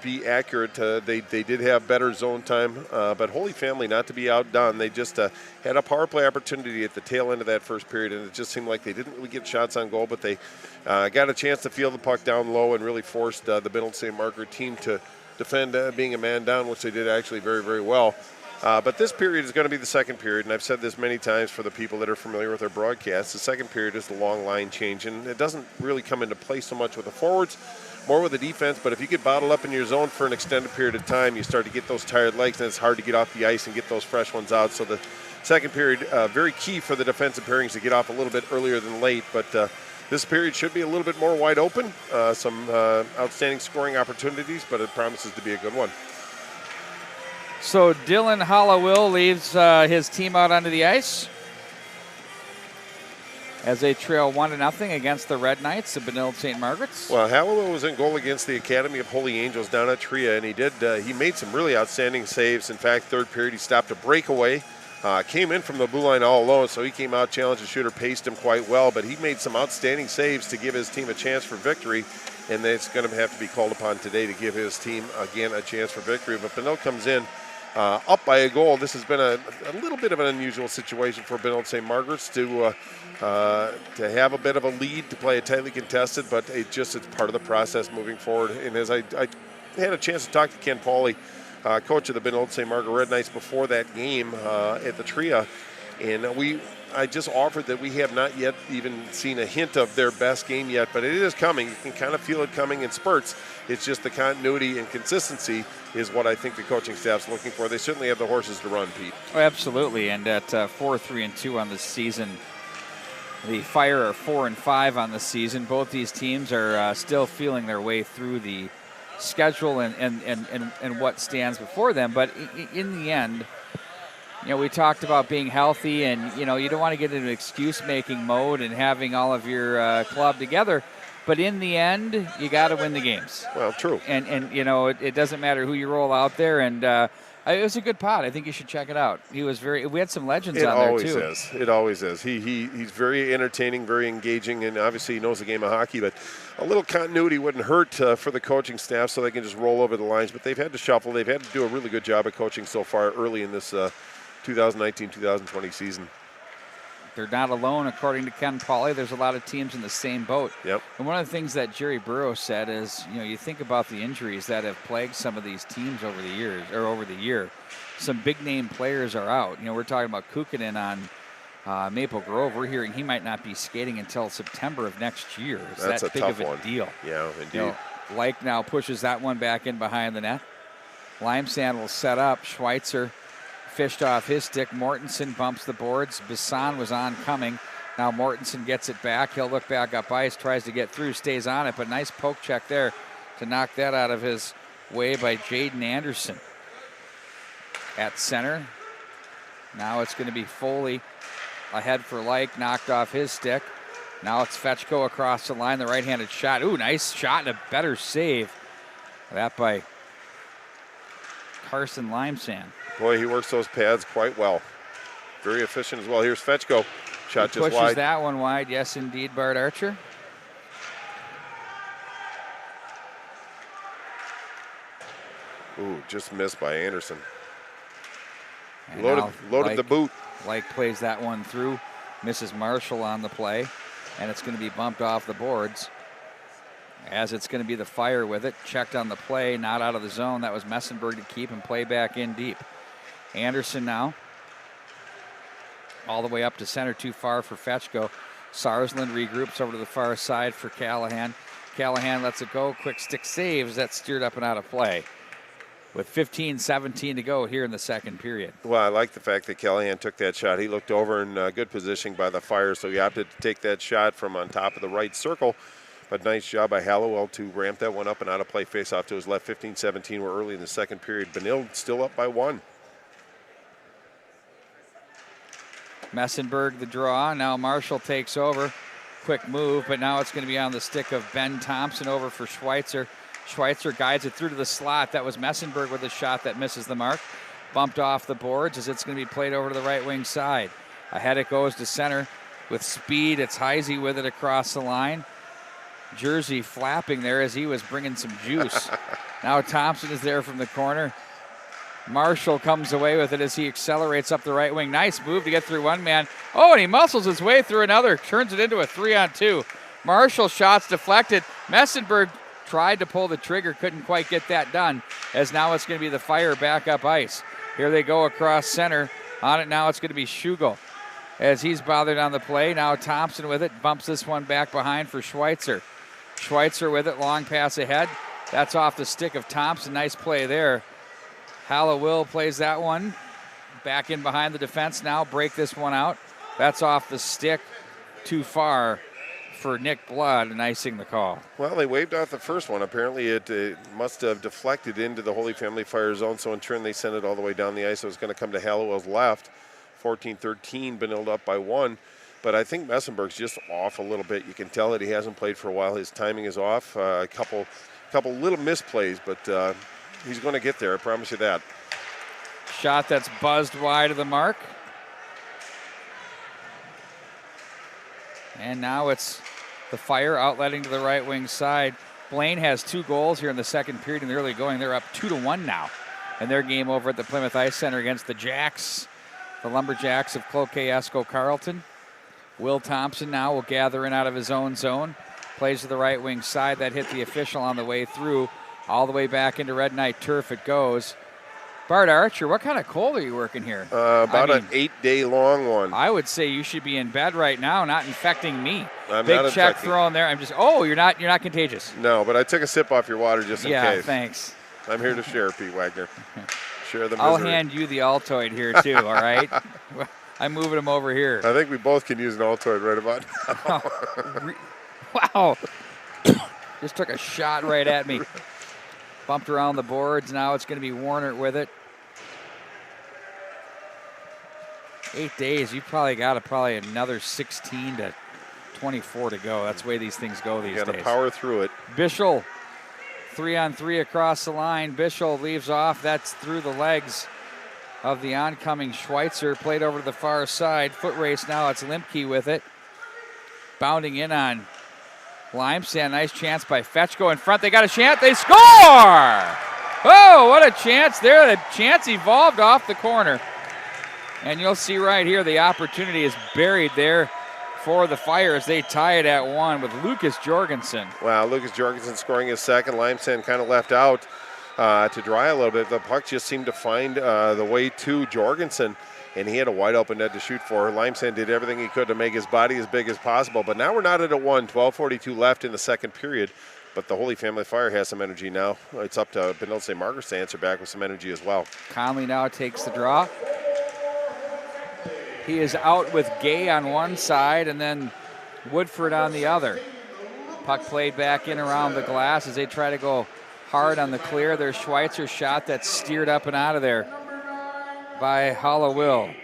be accurate. They did have better zone time, but Holy Family, not to be outdone, they just had a power play opportunity at the tail end of that first period, and it just seemed like they didn't really get shots on goal, but they got a chance to field the puck down low and really forced the Benilde St. Margaret team to defend being a man down, which they did actually very, very well. But this period is going to be the second period, and I've said this many times for the people that are familiar with our broadcast. The second period is the long line change, and it doesn't really come into play so much with the forwards, more with the defense. But if you get bottled up in your zone for an extended period of time, you start to get those tired legs, and it's hard to get off the ice and get those fresh ones out. So the second period, very key for the defensive pairings to get off a little bit earlier than late. But this period should be a little bit more wide open. Some outstanding scoring opportunities, but it promises to be a good one. So Dylan Hollowill leaves his team out onto the ice as they trail 1-0 against the Red Knights of Benilde St. Margaret's. Well, Halliwell was in goal against the Academy of Holy Angels down at Tria, and he made some really outstanding saves. In fact, third period he stopped a breakaway, came in from the blue line all alone, so he came out, challenged the shooter, paced him quite well, but he made some outstanding saves to give his team a chance for victory, and it's going to have to be called upon today to give his team, again, a chance for victory. But Benilde comes in up by a goal. This has been a little bit of an unusual situation for Benilde St. Margaret's to have a bit of a lead, to play it tightly contested, but it's part of the process moving forward. And as I had a chance to talk to Ken Pauly, coach of the Benilde St. Margaret Red Knights, before that game at the Tria, and I just offered that we have not yet even seen a hint of their best game yet, but it is coming. You can kind of feel it coming in spurts. It's just the continuity and consistency is what I think the coaching staff's looking for. They certainly have the horses to run, Pete. Oh, absolutely, and at 4-3-2 on the season, the Fire are 4-5 on the season. Both these teams are still feeling their way through the schedule and what stands before them, but in the end, we talked about being healthy, and you don't want to get into excuse-making mode and having all of your club together. But in the end, you got to win the games. Well, true. And it doesn't matter who you roll out there. And it was a good pod. I think you should check it out. We had some legends on there too. It always is. He's very entertaining, very engaging, and obviously he knows the game of hockey. But a little continuity wouldn't hurt for the coaching staff, so they can just roll over the lines. But they've had to shuffle. They've had to do a really good job of coaching so far early in this 2019-2020 season. They're not alone, according to Ken Pauly. There's a lot of teams in the same boat. Yep. And one of the things that Jerry Burrows said is, you think about the injuries that have plagued some of these teams over the year. Some big-name players are out. We're talking about Kukkonen on Maple Grove. We're hearing he might not be skating until September of next year. That's that a big tough of a one. deal. Yeah, indeed. Like now pushes that one back in behind the net. Limesand will set up. Schweitzer fished off his stick. Mortensen bumps the boards. Bassan was oncoming. Now Mortensen gets it back. He'll look back up ice, tries to get through, stays on it, but nice poke check there to knock that out of his way by Jaden Anderson. At center. Now it's going to be Foley ahead for Like, knocked off his stick. Now it's Fetchko across the line, the right-handed shot. Ooh, nice shot and a better save. That by Carson Limesand. Boy, he works those pads quite well. Very efficient as well. Here's Fetchko. Shot just pushes wide. that one wide. Yes, indeed, Bart Archer. Ooh, just missed by Anderson. And Loaded the boot. Like plays that one through. Misses Marshall on the play. And it's going to be bumped off the boards. As it's going to be the Fire with it. Checked on the play, not out of the zone. That was Messenberg to keep and play back in deep. Anderson now. All the way up to center, too far for Fetchko. Sarsland regroups over to the far side for Callahan. Callahan lets it go. Quick stick saves. That's steered up and out of play. With 15-17 to go here in the second period. Well, I like the fact that Callahan took that shot. He looked over in good positioning by the Fire, so he opted to take that shot from on top of the right circle. But nice job by Hallowell to ramp that one up and out of play. Face off to his left. 15-17. We're early in the second period. Benilde still up by 1. Messenberg the draw. Now Marshall takes over. Quick move, but now it's going to be on the stick of Ben Thompson over for Schweitzer. Schweitzer guides it through to the slot. That was Messenberg with a shot that misses the mark. Bumped off the boards as it's going to be played over to the right wing side. Ahead it goes to center with speed. It's Heisey with it across the line. Jersey flapping there as he was bringing some juice. Now Thompson is there from the corner. Marshall comes away with it as he accelerates up the right wing. Nice move to get through one man. Oh, and he muscles his way through another. Turns it into a 3-on-2. Marshall shots deflected. Messenberg tried to pull the trigger, couldn't quite get that done, as now it's going to be the Fire back up ice. Here they go across center. On it now it's going to be Schugel as he's bothered on the play. Now Thompson with it, bumps this one back behind for Schweitzer. Schweitzer with it, long pass ahead. That's off the stick of Thompson. Nice play there. Hallowell plays that one. Back in behind the defense now, break this one out. That's off the stick, too far for Nick Blood, and icing the call. Well, they waved off the first one. Apparently it must have deflected into the Holy Family Fire zone, so in turn they sent it all the way down the ice. So it's going to come to Hallowell's left. 14-13, Benilde up by 1. But I think Messenberg's just off a little bit. You can tell that he hasn't played for a while. His timing is off. A couple little misplays, but he's going to get there. I promise you that. Shot that's buzzed wide of the mark. And now it's the Fire outletting to the right wing side. Blaine has 2 goals here in the second period in the early going. They're up 2-1 now in their game over at the Plymouth Ice Center against the Jacks, the Lumberjacks of Cloquet Esco Carleton. Will Thompson now will gather in out of his own zone. Plays to the right wing side. That hit the official on the way through. All the way back into Red Knight turf it goes. Bart Archer, what kind of cold are you working here? About an 8-day long one. I would say you should be in bed right now, not infecting me. I'm Big not check infecting. thrown there. I'm just, you're not contagious. No, but I took a sip off your water just in case. Yeah, thanks. I'm here to share, Pete Wagner. Share the misery. I'll hand you the Altoid here too, all right? I'm moving them over here. I think we both can use an Altoid right about now. Wow. Just took a shot right at me. Bumped around the boards. Now it's going to be Warner with it. 8 days. You've probably got another 16 to 24 to go. That's the way these things go these days. You got to power through it. Bischel, 3-on-3 across the line. Bischel leaves off. That's through the legs of the oncoming Schweitzer. Played over to the far side. Foot race now. It's Limke with it. Bounding in on Limestone. Nice chance by Fetchko in front. They got a chance. They score! Oh, what a chance there. The chance evolved off the corner. And you'll see right here the opportunity is buried there for the Fire as they tie it at 1 with Lucas Jorgensen. Wow, Lucas Jorgensen scoring his second. Limestone kind of left out to dry a little bit. The puck just seemed to find the way to Jorgensen, and he had a wide open net to shoot for. Limestone did everything he could to make his body as big as possible, but now we're not at a 1. 12:42 left in the second period, but the Holy Family Fire has some energy now. It's up to Benilde St. Margaret to answer back with some energy as well. Conley now takes the draw. He is out with Gay on one side and then Woodford on the other. Puck played back in around the glass as they try to go hard on the clear. There's Schweitzer's shot that's steered up and out of there by Hallowell.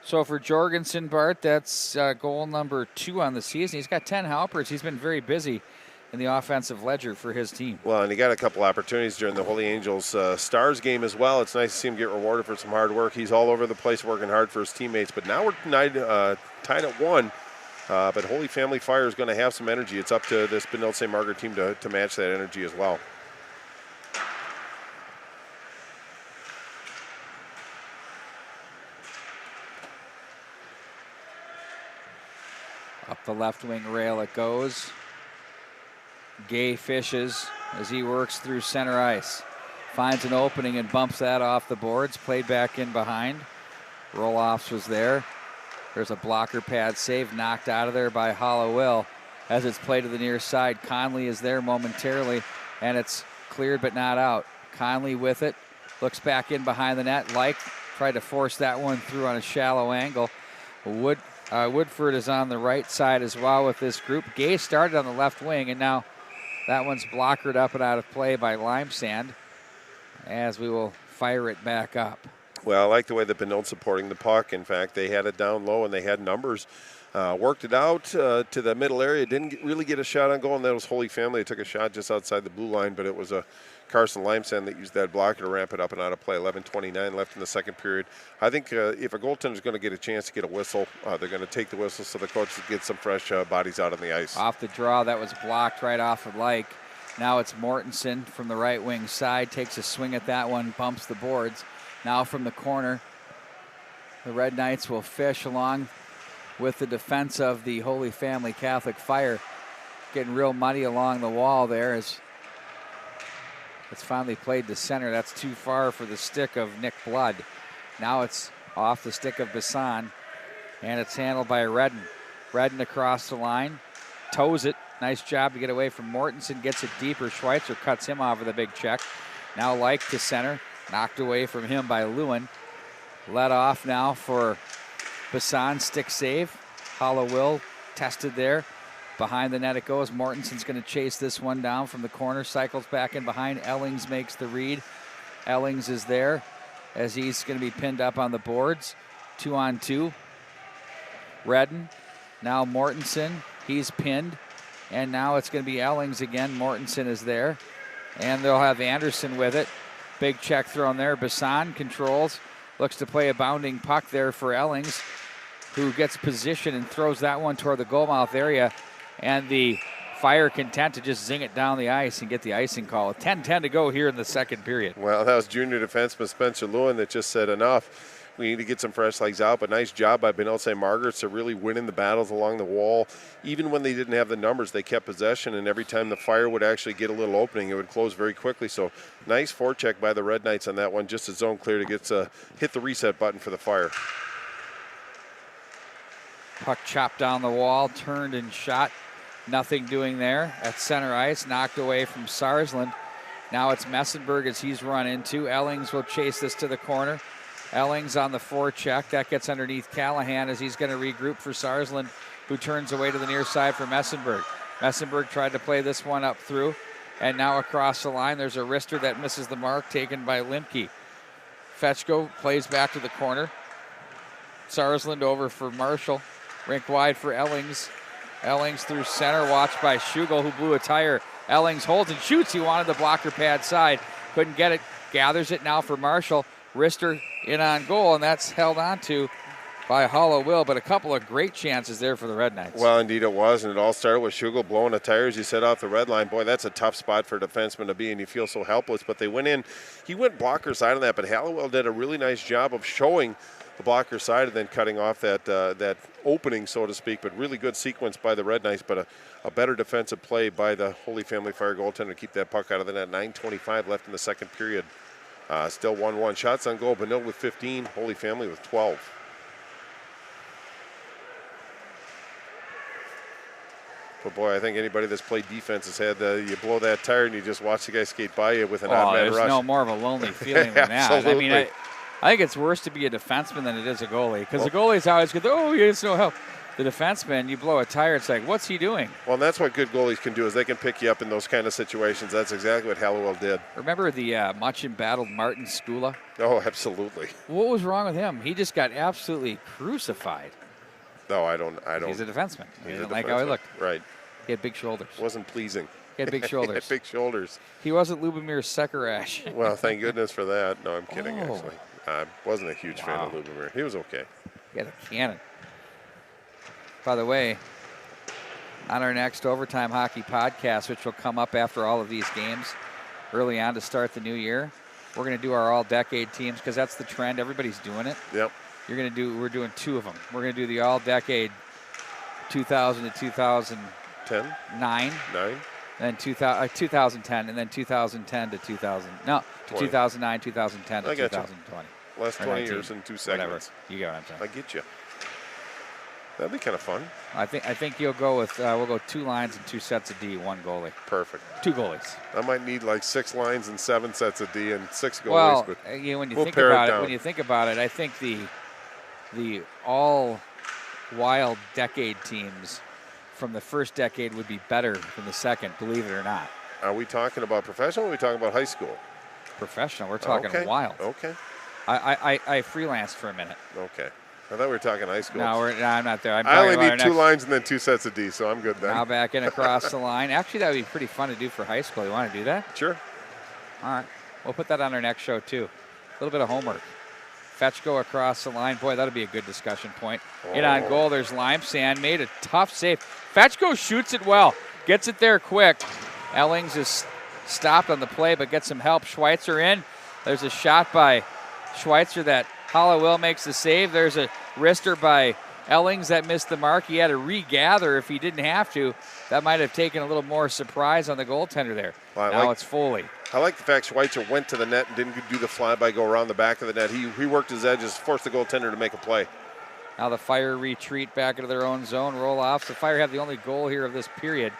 So for Jorgensen, Bart, that's goal number 2 on the season. He's got 10 helpers. He's been very busy in the offensive ledger for his team. Well, and he got a couple opportunities during the Holy Angels Stars game as well. It's nice to see him get rewarded for some hard work. He's all over the place working hard for his teammates. But now we're tied at 1. But Holy Family Fire is going to have some energy. It's up to this Benilde St. Margaret team to match that energy as well. Up the left wing rail it goes. Gay fishes as he works through center ice. Finds an opening and bumps that off the boards. Played back in behind. Roloffs was there. There's a blocker pad save knocked out of there by Hollowell as it's played to the near side. Conley is there momentarily, and it's cleared but not out. Conley with it. Looks back in behind the net. Tried to force that one through on a shallow angle. Woodford is on the right side as well with this group. Gay started on the left wing, and now that one's blockered up and out of play by Limesand as we will fire it back up. Well, I like the way the Benilde supporting the puck. In fact, they had it down low and they had numbers. Worked it out to the middle area. Didn't really get a shot on goal, and that was Holy Family. They took a shot just outside the blue line, but it was a Carson Limesand that used that blocker to ramp it up and out of play. 11:29 left in the second period. I think if a goaltender is going to get a chance to get a whistle, they're going to take the whistle so the coaches get some fresh bodies out on the ice. Off the draw, that was blocked right off of Now it's Mortensen from the right wing side, takes a swing at that one, bumps the boards. Now from the corner, the Red Knights will fish along with the defense of the Holy Family Catholic Fire. Getting real muddy along the wall there as it's finally played to center. That's too far for the stick of Nick Blood. Now it's off the stick of Bassan, and it's handled by Redden. Redden across the line, toes it. Nice job to get away from Mortensen, gets it deeper. Schweitzer cuts him off with a big check. Now to center, knocked away from him by Lewin. Let off now for Bassan, stick save. Hollowell tested there. Behind the net it goes. Mortensen's going to chase this one down from the corner. Cycles back in behind. Ellings makes the read. Ellings is there as he's going to be pinned up on the boards. 2-on-2. Redden. Now Mortensen. He's pinned. And now it's going to be Ellings again. Mortensen is there. And they'll have Anderson with it. Big check thrown there. Bassan controls. Looks to play a bounding puck there for Ellings, who gets position and throws that one toward the goal mouth area. And the Fire content to just zing it down the ice and get the icing call. 10-10 to go here in the second period. Well, that was junior defenseman Spencer Lewin that just said enough. We need to get some fresh legs out, but nice job by Benilde St. Margaret to really winning the battles along the wall. Even when they didn't have the numbers, they kept possession, and every time the Fire would actually get a little opening, it would close very quickly. So nice forecheck by the Red Knights on that one, just a zone clear to get hit the reset button for the Fire. Puck chopped down the wall, turned and shot. Nothing doing there at center ice, knocked away from Sarsland. Now it's Messenberg as he's run into. Ellings will chase this to the corner. Ellings on the forecheck. That gets underneath Callahan as he's going to regroup for Sarsland, who turns away to the near side for Messenberg. Messenberg tried to play this one up through, and now across the line there's a wrister that misses the mark, taken by Limke. Fetchko plays back to the corner. Sarsland over for Marshall. Rink wide for Ellings. Ellings through center, watched by Schugel, who blew a tire. Ellings holds and shoots. He wanted the blocker pad side. Couldn't get it. Gathers it now for Marshall. Wrister in on goal, and that's held on to by Hollowell, but a couple of great chances there for the Red Knights. Well, indeed it was, and it all started with Schugel blowing a tire as you said off the red line. Boy, that's a tough spot for a defenseman to be, and you feel so helpless, but they went in. He went blocker side on that, but Hollowell did a really nice job of showing the blocker side and then cutting off that opening, so to speak, but really good sequence by the Red Knights, but a better defensive play by the Holy Family Fire goaltender to keep that puck out of the net. 9:25 left in the second period. Still 1-1. Shots on goal, Benilde with 15, Holy Family with 12. But boy, I think anybody that's played defense has had you blow that tire and you just watch the guy skate by you with an odd man rush. There's no more of a lonely feeling than that. I mean, I think it's worse to be a defenseman than it is a goalie, because the goalie's always good. Oh, it's no help. The defenseman, you blow a tire, it's like, what's he doing? Well, and that's what good goalies can do, is they can pick you up in those kind of situations. That's exactly what Hollowell did. Remember the much embattled Martin Skula? Oh, absolutely. What was wrong with him? He just got absolutely crucified. No, I don't. He's a defenseman. He didn't like how he looked. Right. He had big shoulders. Wasn't pleasing. He had big shoulders. He had big shoulders. He wasn't Lubomir Sekerash. Well, thank goodness for that. No, I'm kidding, Oh. actually. I wasn't a huge fan of Lubomir. He was okay. He had a cannon. By the way, on our next Overtime Hockey podcast, which will come up after all of these games early on to start the new year, we're going to do our all-decade teams because that's the trend. Everybody's doing it. Yep. We're doing 2 of them. We're going to do the all-decade 2000 to 2009. 9? Then 2010, and then 2010 to 2000. No, to 20. 2009, 2010 to I got you. 2020. Last Or 20 19, years in 2 whatever. segments. You get what I'm saying. I get you. That'd be kind of fun. I think you'll go with we'll go 2 lines and 2 sets of D, 1 goalie. Perfect. 2 goalies. I might need like 6 lines and 7 sets of D and 6 goalies. Well, but when you we'll think pare about it it, down. when you think about it, I think the all wild decade teams from the first decade would be better than the second. Believe it or not. Are we talking about professional or are we talking about high school? Professional. We're talking Okay. wild. Okay. I freelanced for a minute. Okay. I thought we were talking high school. No, I'm not there. I'm I talking only about our need 2 next- lines and then 2 sets of D, so I'm good then. Now back in across the line. Actually, that would be pretty fun to do for high school. You want to do that? Sure. All right. We'll put that on our next show, too. A little bit of homework. Fetchko across the line. Boy, that'll be a good discussion point. In on goal, there's Limesand. Made a tough save. Fetchko shoots it well. Gets it there quick. Ellings is stopped on the play, but gets some help. Schweitzer in. There's a shot by Schweitzer that Hollowell makes the save. There's a wrister by Ellings that missed the mark. He had to regather if he didn't have to. That might have taken a little more surprise on the goaltender there. Well, now it's Foley. I like the fact Schweitzer went to the net and didn't do the flyby, go around the back of the net. He worked his edges, forced the goaltender to make a play. Now the Fire retreat back into their own zone, roll off. The Fire have the only goal here of this period.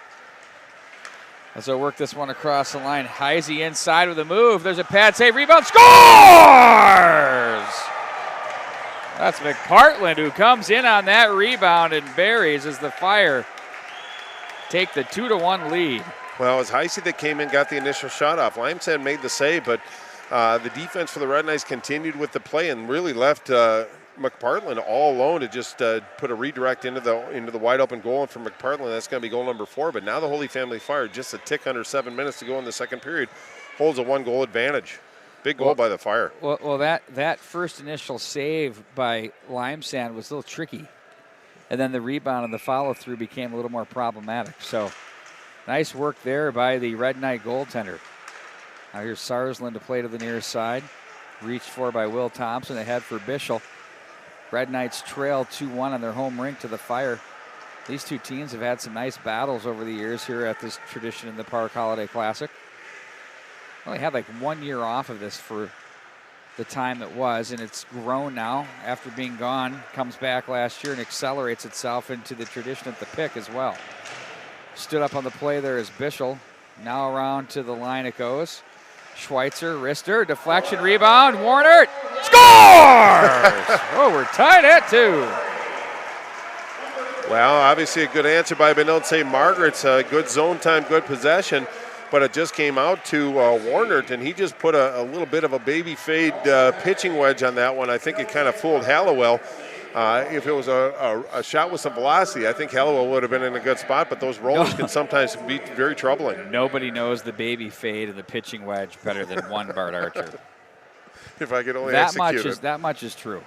As they work this one across the line, Heisey inside with a move. There's a pad save, rebound, scores! That's McPartland who comes in on that rebound and buries as the Fire take the 2-1 lead. Well, it was Heisey that came in, got the initial shot off. Limesand made the save, but the defense for the Red Knights continued with the play and really left McPartland all alone to just put a redirect into the wide open goal. And for McPartland, that's going to be goal number 4. But now the Holy Family Fire, just a tick under 7 minutes to go in the second period, holds a 1-goal advantage. Big goal by the Fire. Well, that first initial save by Limesand was a little tricky. And then the rebound and the follow-through became a little more problematic. So nice work there by the Red Knight goaltender. Now here's Sarsland to play to the near side. Reached for by Will Thompson, ahead for Bischel. Red Knights trail 2-1 on their home rink to the Fire. These two teams have had some nice battles over the years here at this tradition in the Park Holiday Classic. Only had like 1 year off of this for the time it was, and it's grown now after being gone. Comes back last year and accelerates itself into the tradition at the pick as well. Stood up on the play there is Bischel. Now around to the line it goes. Schweitzer, wrister, deflection, rebound, Warner, scores! Oh, we're tied at 2. Well, obviously a good answer by Benilde St. Margaret's. Good zone time, good possession, but it just came out to Warner, and he just put a little bit of a baby fade pitching wedge on that one. I think it kind of fooled Hallowell. If it was a shot with some velocity, I think Hallowell would have been in a good spot, but those rollers can sometimes be very troubling. Nobody knows the baby fade and the pitching wedge better than one Bart Archer. If I could only that execute it. That much is true.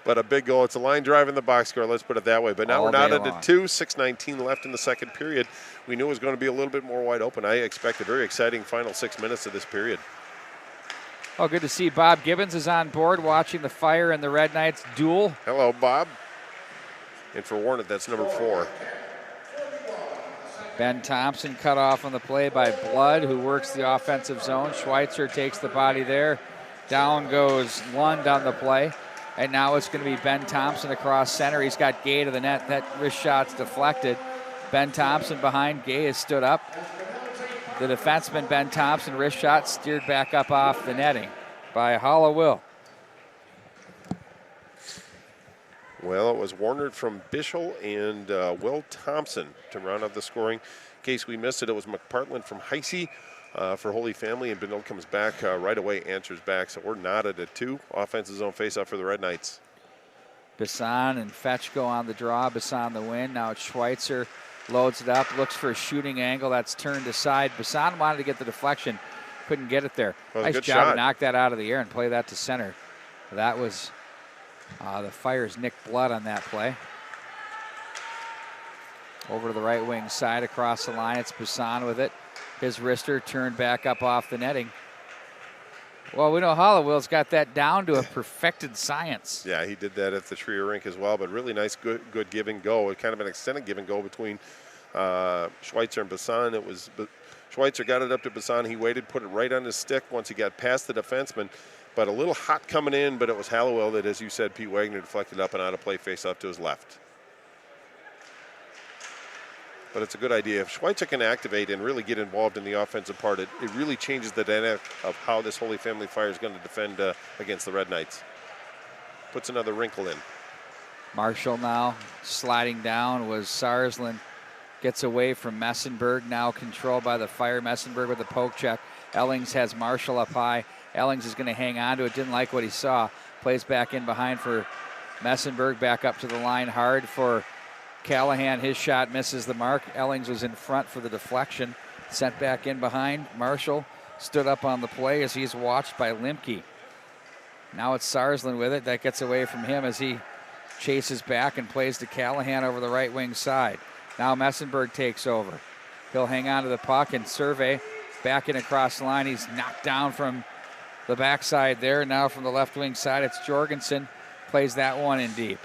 But a big goal. It's a line drive in the box score, let's put it that way. But now All we're not day into long. 2, 6:19 left in the second period. We knew it was going to be a little bit more wide open. I expect a very exciting final 6 minutes of this period. Oh, good to see Bob Gibbons is on board watching the Fire and the Red Knights duel. Hello, Bob. And for Warner, that's number 4. Ben Thompson cut off on the play by Blood, who works the offensive zone. Schweitzer takes the body there. Down goes Lund on the play. And now it's going to be Ben Thompson across center. He's got Gay to the net. That wrist shot's deflected. Ben Thompson behind Gay has stood up. The defenseman, Ben Thompson, wrist shot steered back up off the netting by Hollowell. Well, it was Warner from Bischel and Will Thompson to round out the scoring. In case we missed it, it was McPartland from Heisey for Holy Family, and Benilde comes back right away, answers back. So we're knotted at 2. Offensive zone face-off for the Red Knights. Bisson and Fetchko on the draw. Bisson the win. Now it's Schweitzer Loads it up, looks for a shooting angle. That's turned aside. Bassan wanted to get the deflection, couldn't get it there. Nice job shot. to knock that out of the air and play that to center. That was the Fire's Nick Blood on that play. Over to the right wing side across the line. It's Bassan with it. His wrister turned back up off the netting. Well, we know Hollowell's got that down to a perfected science. Yeah, he did that at the Trio rink as well, but really nice, good give and go. Kind of an extended give and go between Schweitzer and Bassan. Schweitzer got it up to Bassan. He waited, put it right on his stick once he got past the defenseman. But a little hot coming in, but it was Hallowell that, as you said, Pete Wagner deflected up and out of play, face off to his left. But it's a good idea. If Schweitzer can activate and really get involved in the offensive part, it really changes the dynamic of how this Holy Family Fire is going to defend against the Red Knights. Puts another wrinkle in. Marshall now sliding down was Sarsland. Gets away from Messenberg, now controlled by the Fire. Messenberg with the poke check. Ellings has Marshall up high. Ellings is going to hang on to it, didn't like what he saw. Plays back in behind for Messenberg, back up to the line hard for Callahan. His shot misses the mark. Ellings was in front for the deflection. Sent back in behind. Marshall stood up on the play as he's watched by Limke. Now it's Sarsland with it. That gets away from him as he chases back and plays to Callahan over the right wing side. Now Messenberg takes over. He'll hang on to the puck and survey. Back in across the line. He's knocked down from the backside there. Now from the left wing side, it's Jorgensen. Plays that one in deep.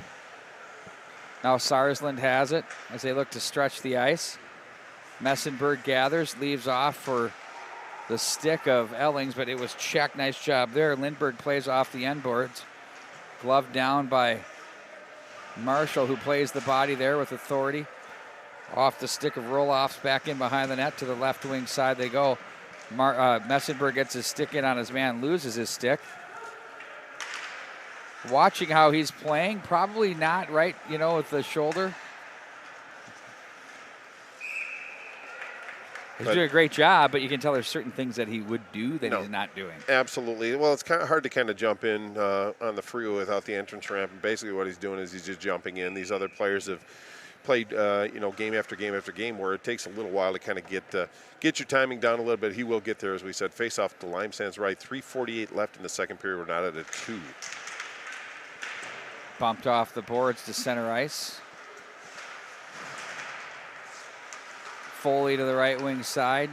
Now Sarsland has it as they look to stretch the ice. Messenberg gathers, leaves off for the stick of Ellings, but it was checked. Nice job there. Lindbergh plays off the end boards. Glove down by Marshall, who plays the body there with authority. Off the stick of Roloffs, back in behind the net to the left wing side they go. Messenberg gets his stick in on his man, loses his stick. Watching how he's playing, probably not right, with the shoulder. He's doing a great job, but you can tell there's certain things that he would do that he's not doing. Absolutely. Well, it's kind of hard to kind of jump in on the freeway without the entrance ramp. And basically what he's doing is he's just jumping in. These other players have played, game after game after game, where it takes a little while to kind of get your timing down a little bit. He will get there, as we said. Face off to Lime Sands right. 3:48 left in the second period. We're not at a 2. Bumped off the boards to center ice. Foley to the right wing side.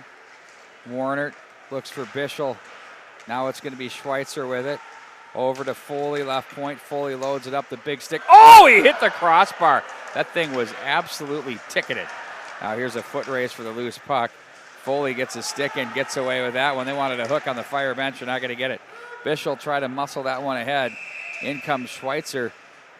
Warner looks for Bischel. Now it's going to be Schweitzer with it. Over to Foley, left point. Foley loads it up, the big stick. Oh, he hit the crossbar. That thing was absolutely ticketed. Now here's a foot race for the loose puck. Foley gets a stick and gets away with that one. They wanted a hook on the Fire bench. They're not going to get it. Bischel tried to muscle that one ahead. In comes Schweitzer.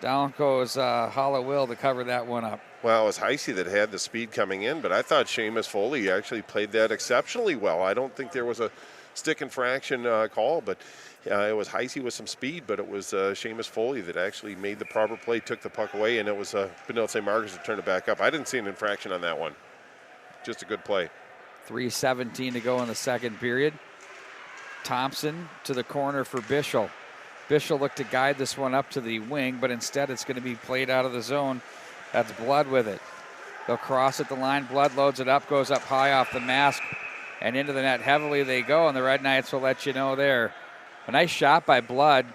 Down goes Hollowell to cover that one up. Well, it was Heisey that had the speed coming in, but I thought Seamus Foley actually played that exceptionally well. I don't think there was a stick infraction call, but it was Heisey with some speed, but it was Seamus Foley that actually made the proper play, took the puck away, and it was Benilde St. Margaret to turn it back up. I didn't see an infraction on that one. Just a good play. 3:17 to go in the second period. Thompson to the corner for Bischel. Bischel looked to guide this one up to the wing, but instead it's going to be played out of the zone. That's Blood with it. They'll cross at the line. Blood loads it up, goes up high off the mask, and into the net heavily they go, and the Red Knights will let you know there. A nice shot by Blood,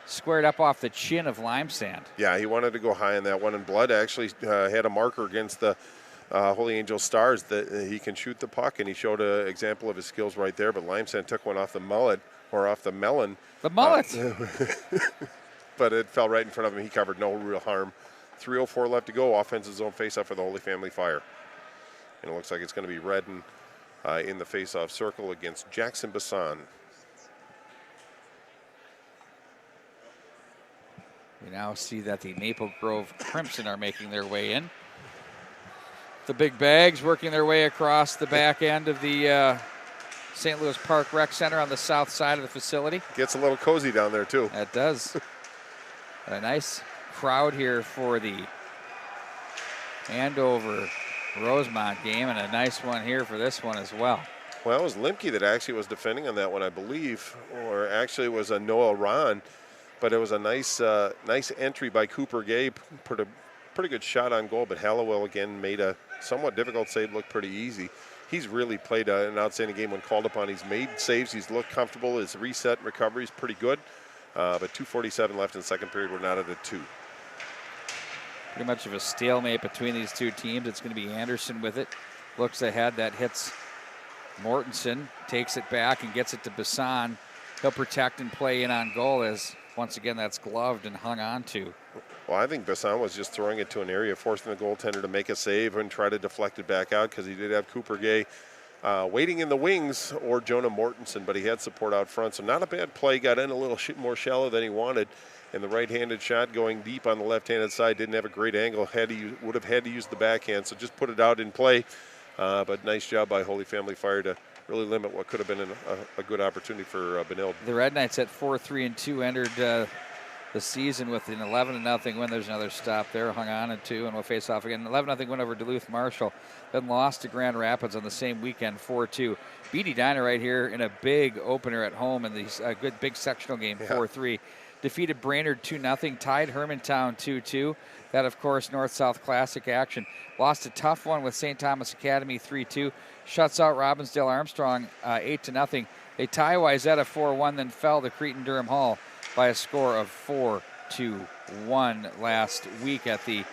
squared up off the chin of Limesand. Yeah, he wanted to go high on that one, and Blood actually had a marker against the Holy Angel Stars that he can shoot the puck, and he showed an example of his skills right there, but Limesand took one off the mullet, or off the melon. The mullet! But it fell right in front of him. He covered no real harm. 3:04 left to go. Offensive zone faceoff for the Holy Family Fire. And it looks like it's going to be Redden in the faceoff circle against Jackson Bassan. We now see that the Maple Grove Crimson are making their way in. The big bags working their way across the back end of the St. Louis Park Rec Center on the south side of the facility. Gets a little cozy down there, too. That does. A nice crowd here for the Andover Rosemont game, and a nice one here for this one as well. Well, it was Limke that actually was defending on that one, I believe, or actually it was a Noah Ron, but it was a nice nice entry by Cooper Gay. Put a pretty good shot on goal, but Hallowell again made a somewhat difficult save looked pretty easy. He's really played an outstanding game when called upon. He's made saves. He's looked comfortable. His reset and recovery is pretty good. But 2:47 left in the second period. We're not at a 2. Pretty much of a stalemate between these two teams. It's going to be Anderson with it. Looks ahead. That hits Mortensen. Takes it back and gets it to Bassan. He'll protect and play in on goal as, once again, that's gloved and hung on to. Well, I think Bassan was just throwing it to an area, forcing the goaltender to make a save and try to deflect it back out because he did have Cooper Gay waiting in the wings or Jonah Mortensen, but he had support out front. So not a bad play. Got in a little more shallow than he wanted. And the right-handed shot going deep on the left-handed side didn't have a great angle. Would have had to use the backhand, so just put it out in play. But nice job by Holy Family Fire to really limit what could have been a good opportunity for Benilde. The Red Knights at 4-3-2 entered the season with an 11-0 win. There's another stop there, hung on at 2, and we'll face off again. 11-0 win over Duluth Marshall. Then lost to Grand Rapids on the same weekend, 4-2. BD Diner right here in a big opener at home in these good big sectional game, 4-3. Defeated Brainerd 2-0, tied Hermantown 2-2. That, of course, North-South Classic action. Lost a tough one with St. Thomas Academy 3-2. Shuts out Robbinsdale Armstrong 8-0. They tie Wayzata 4-1, then fell to Cretin Durham Hall by a score of 4-1 last week at the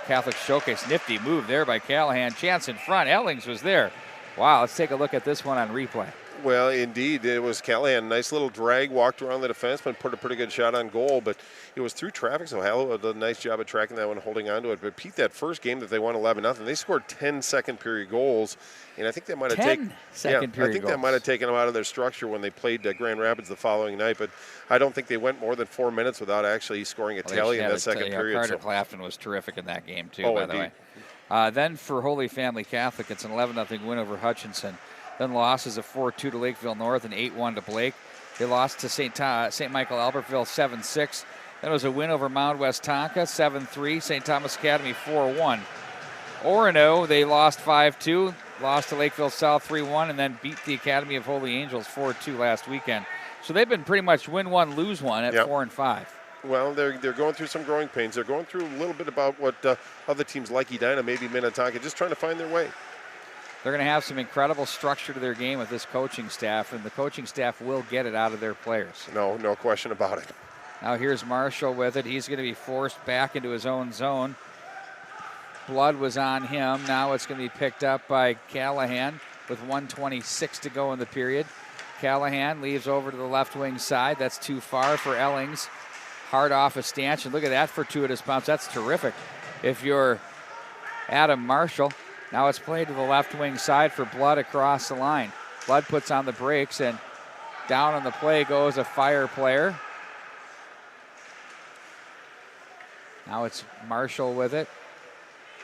Catholic Showcase. Nifty move there by Callahan. Chance in front. Ellings was there. Wow, let's take a look at this one on replay. Well, indeed, it was Callahan. Nice little drag, walked around the defenseman, put a pretty good shot on goal, but it was through traffic, so Hallowell did a nice job of tracking that one, holding on to it. But Pete, that first game that they won 11-0, they scored 10 second-period goals, and I think that might have taken that might have taken them out of their structure when they played Grand Rapids the following night. But I don't think they went more than 4 minutes without actually scoring a tally in that second period. Carter Clafton was terrific in that game too, by the way. Then for Holy Family Catholic, it's an 11-0 win over Hutchinson. Then losses of 4-2 to Lakeville North and 8-1 to Blake. They lost to St. Michael Albertville 7-6. Then it was a win over Mound West Tonka 7-3. St. Thomas Academy 4-1. Orono, they lost 5-2. Lost to Lakeville South 3-1 and then beat the Academy of Holy Angels 4-2 last weekend. So they've been pretty much win one, lose one at 4-5. Well, they're going through some growing pains. They're going through a little bit about what other teams like Edina, maybe Minnetonka, just trying to find their way. They're going to have some incredible structure to their game with this coaching staff, and the coaching staff will get it out of their players. No question about it. Now here's Marshall with it. He's going to be forced back into his own zone. Blood was on him. Now it's going to be picked up by Callahan with 1:26 to go in the period. Callahan leaves over to the left wing side. That's too far for Ellings. Hard off a stanchion. Look at that fortuitous bounce. That's terrific. If you're Adam Marshall. Now it's played to the left wing side for Blood across the line. Blood puts on the brakes, and down on the play goes a Fire player. Now it's Marshall with it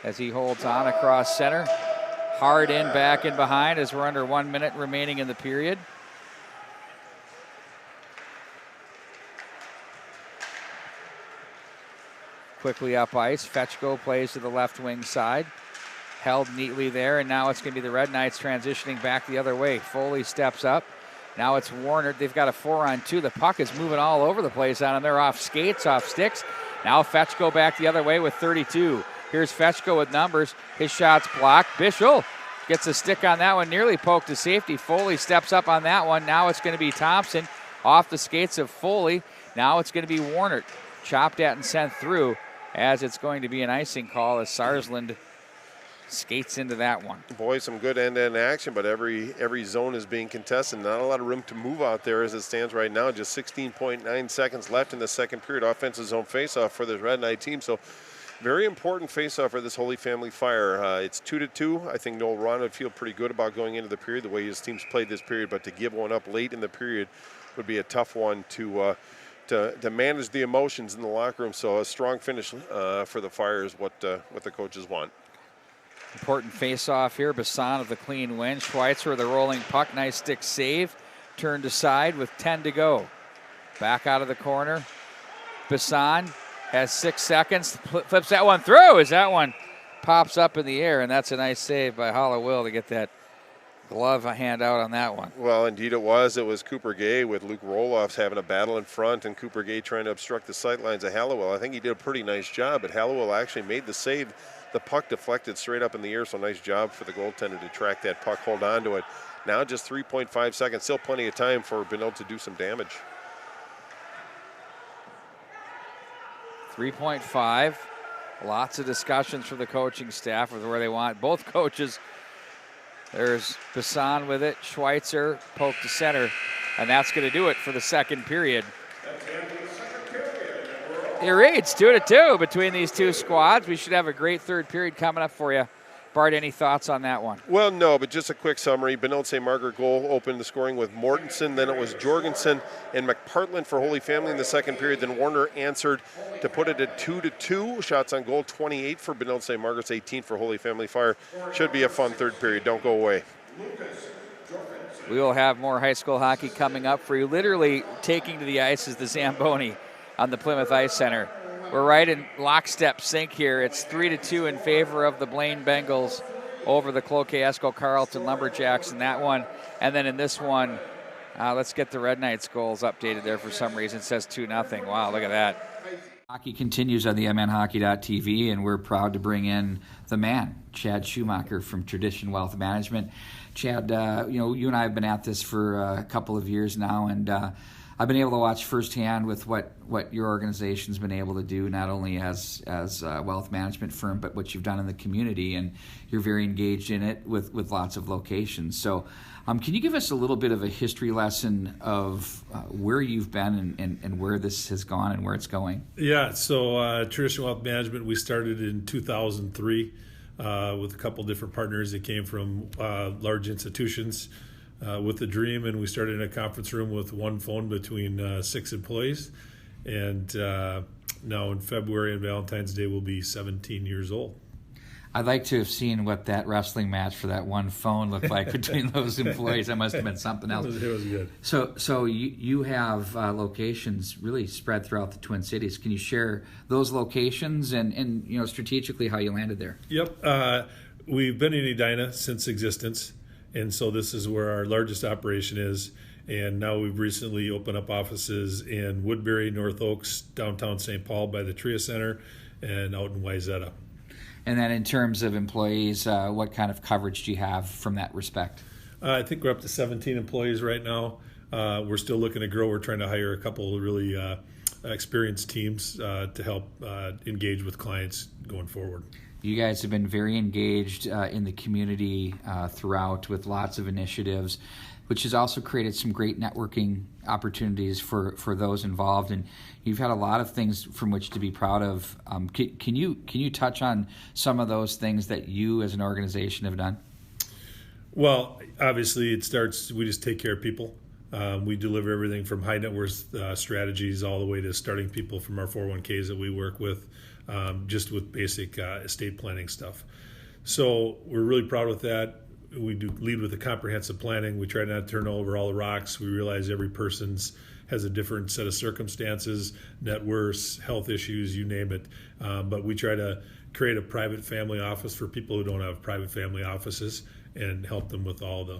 as he holds on across center. Hard in, back in behind as we're under 1 minute remaining in the period. Quickly up ice. Fetchko plays to the left wing side. Held neatly there, and now it's going to be the Red Knights transitioning back the other way. Foley steps up. Now it's Warner. They've got a 4-on-2. The puck is moving all over the place on them. They're off skates, off sticks. Now Fetchko back the other way with 32. Here's Fetchko with numbers. His shot's blocked. Bischel gets a stick on that one, nearly poked to safety. Foley steps up on that one. Now it's going to be Thompson off the skates of Foley. Now it's going to be Warner. Chopped at and sent through as it's going to be an icing call as Sarsland skates into that one. Boy, some good end-to-end action, but every zone is being contested. Not a lot of room to move out there as it stands right now. Just 16.9 seconds left in the second period. Offensive zone faceoff for the Red Knight team. So very important faceoff for this Holy Family Fire. It's 2-2. I think Noel Ron would feel pretty good about going into the period the way his team's played this period, but to give one up late in the period would be a tough one to manage the emotions in the locker room. So a strong finish for the Fire is what the coaches want. Important face-off here. Bassan of the clean win. Schweitzer with the rolling puck. Nice stick save. Turned aside with 10 to go. Back out of the corner. Bassan has 6 seconds. Flips that one through as that one pops up in the air, and that's a nice save by Hollowell to get that glove hand out on that one. Well, indeed it was. It was Cooper Gay with Luke Roloffs having a battle in front and Cooper Gay trying to obstruct the sight lines of Hallowell. I think he did a pretty nice job, but Hallowell actually made the save. the puck deflected straight up in the air, so nice job for the goaltender to track that puck, hold on to it. Now just 3.5 seconds, still plenty of time for Benilde to do some damage. 3.5. Lots of discussions from the coaching staff with where they want. Both coaches, there's Bassan with it, Schweitzer poked to center, and that's going to do it for the second period. It reads 2-2 between these two squads. We should have a great third period coming up for you. Bart, any thoughts on that one? Well, no, but just a quick summary. Benilde St. Margaret goal opened the scoring with Mortensen, then it was Jorgensen and McPartland for Holy Family in the second period. Then Warner answered to put it at 2-2. Shots on goal, 28 for Benilde St. Margaret's, 18 for Holy Family Fire. Should be a fun third period. Don't go away. We will have more high school hockey coming up for you. Literally taking to the ice is the Zamboni on the Plymouth Ice Center. We're right in lockstep sync here. It's 3-2 in favor of the Blaine Bengals over the Cloquet Esco Carleton Lumberjacks in that one. And then in this one, let's get the Red Knights goals updated there for some reason. It says 2-0. Wow, look at that. Hockey continues on the MNHockey.tv, and we're proud to bring in the man, Chad Schumacher from Tradition Wealth Management. Chad, you and I have been at this for a couple of years now, and I've been able to watch firsthand with what your organization's been able to do, not only as a wealth management firm, but what you've done in the community, and you're very engaged in it with lots of locations. So can you give us a little bit of a history lesson of where you've been and where this has gone and where it's going? Yeah, so Tradition Wealth Management, we started in 2003 with a couple different partners that came from large institutions. With the dream, and we started in a conference room with one phone between 6 employees, and now in February and Valentine's Day we'll be 17 years old. I'd like to have seen what that wrestling match for that one phone looked like between those employees. That must have been something else. It was good. So you have locations really spread throughout the Twin Cities. Can you share those locations and strategically how you landed there? Yep. We've been in Edina since existence. And so this is where our largest operation is. And now we've recently opened up offices in Woodbury, North Oaks, downtown St. Paul by the Tria Center, and out in Wayzata. And then in terms of employees, what kind of coverage do you have from that respect? I think we're up to 17 employees right now. We're still looking to grow. We're trying to hire a couple of really experienced teams to help engage with clients going forward. You guys have been very engaged in the community throughout with lots of initiatives, which has also created some great networking opportunities for those involved. And you've had a lot of things from which to be proud of. Can you touch on some of those things that you as an organization have done? Well, obviously it starts, we just take care of people. We deliver everything from high net worth strategies all the way to starting people from our 401ks that we work with. Just with basic estate planning stuff. So we're really proud with that. We do lead with the comprehensive planning. We try not to turn over all the rocks. We realize every person's has a different set of circumstances, net worths, health issues, you name it. But we try to create a private family office for people who don't have private family offices and help them with all the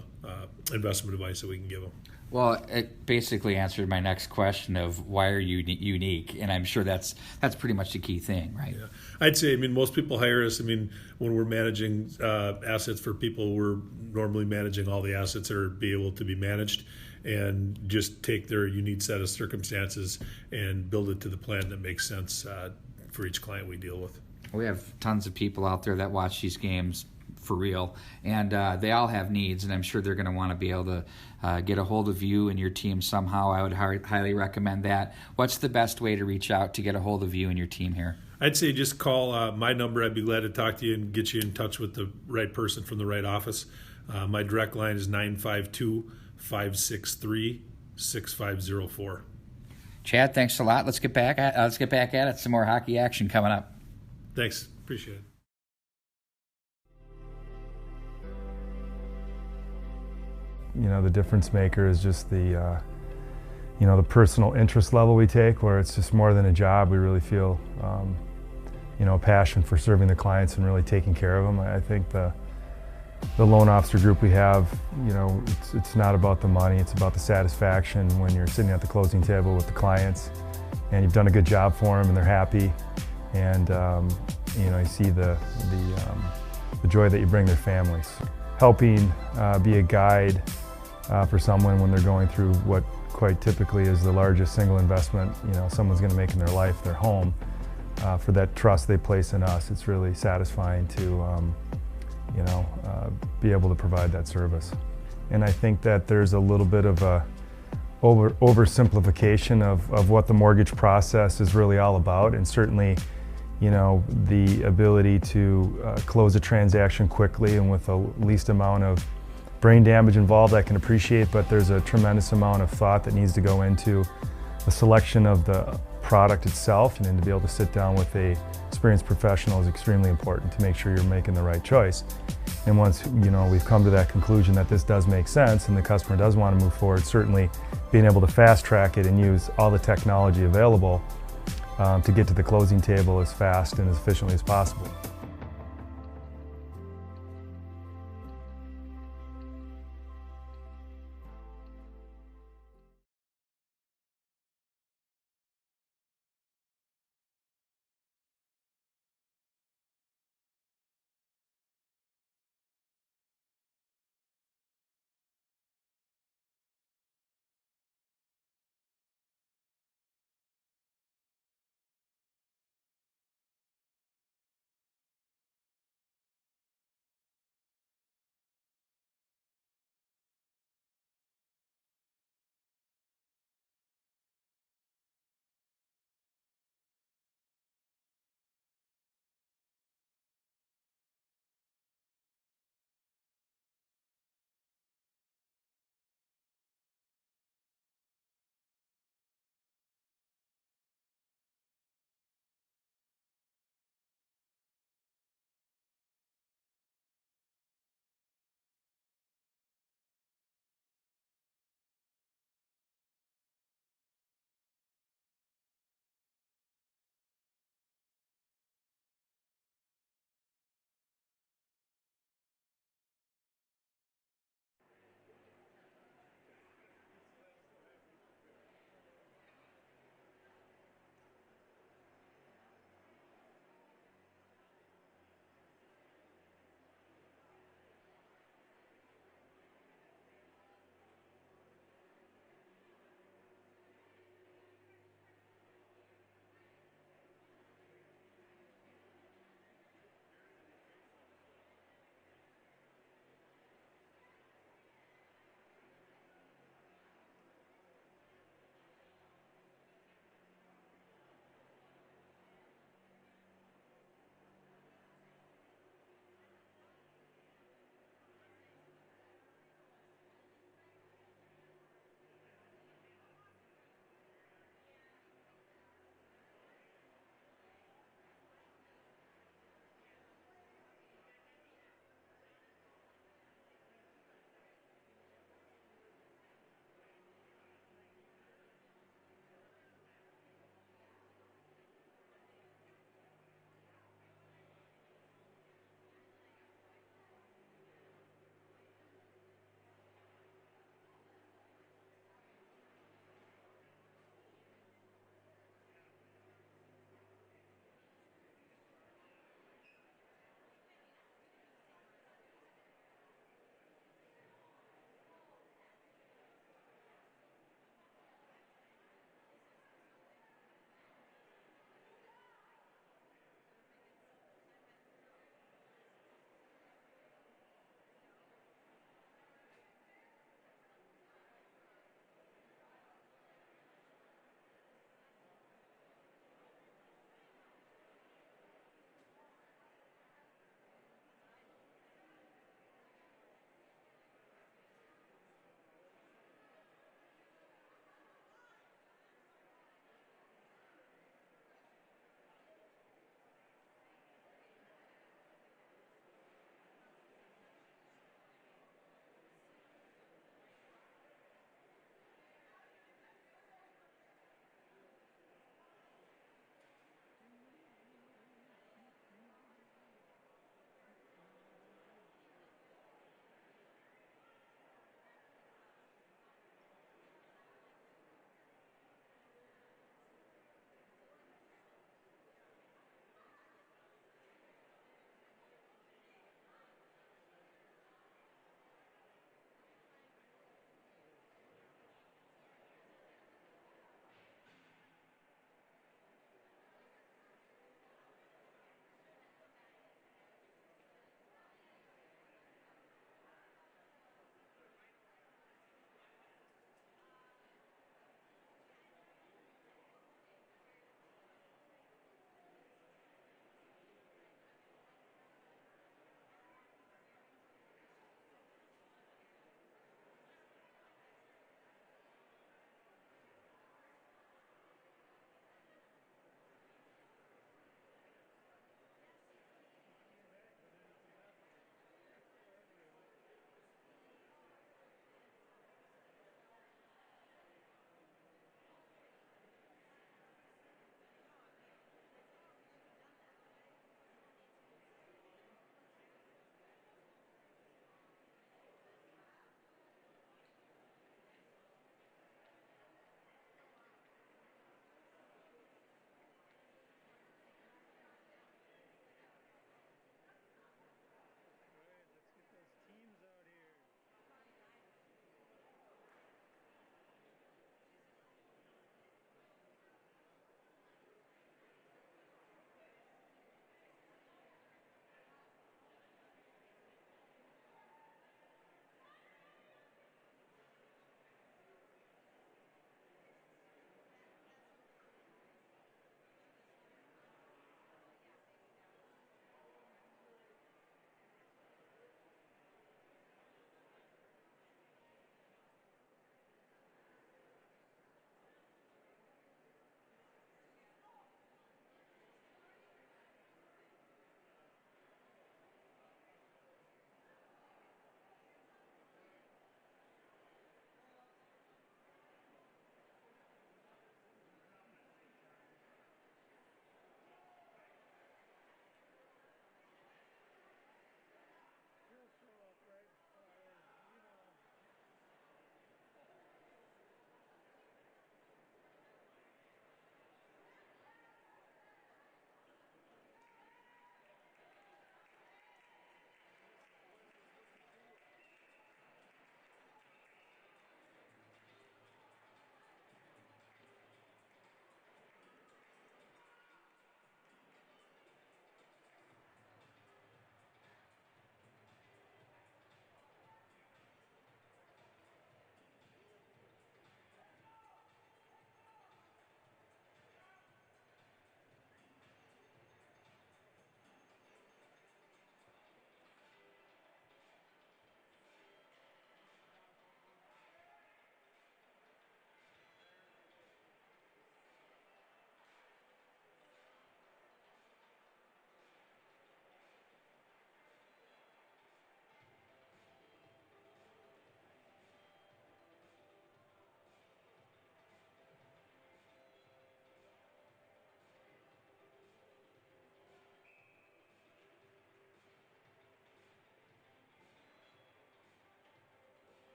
investment advice that we can give them. Well, it basically answered my next question of why are you unique, and I'm sure that's pretty much the key thing, right? Yeah. I'd say, most people hire us. When we're managing assets for people, we're normally managing all the assets that are be able to be managed, and just take their unique set of circumstances and build it to the plan that makes sense for each client we deal with. We have tons of people out there that watch these games for real, and they all have needs, and I'm sure they're going to want to be able to get a hold of you and your team somehow. I would highly recommend that. What's the best way to reach out to get a hold of you and your team here? I'd say just call my number. I'd be glad to talk to you and get you in touch with the right person from the right office. My direct line is 952-563-6504. Chad, thanks a lot. Let's get back at it. Some more hockey action coming up. Thanks. Appreciate it. The difference maker is just the personal interest level we take, where it's just more than a job. We really feel, a passion for serving the clients and really taking care of them. I think the loan officer group we have, it's not about the money, it's about the satisfaction when you're sitting at the closing table with the clients and you've done a good job for them and they're happy. And You see the joy that you bring their families. Helping be a guide for someone when they're going through what quite typically is the largest single investment someone's going to make in their life, their home. For that trust they place in us, it's really satisfying to be able to provide that service. And I think that there's a little bit of a oversimplification of what the mortgage process is really all about, and certainly the ability to close a transaction quickly and with the least amount of brain damage involved, I can appreciate, but there's a tremendous amount of thought that needs to go into the selection of the product itself, and then to be able to sit down with a experienced professional is extremely important to make sure you're making the right choice. And once we've come to that conclusion that this does make sense and the customer does want to move forward, certainly being able to fast track it and use all the technology available to get to the closing table as fast and as efficiently as possible.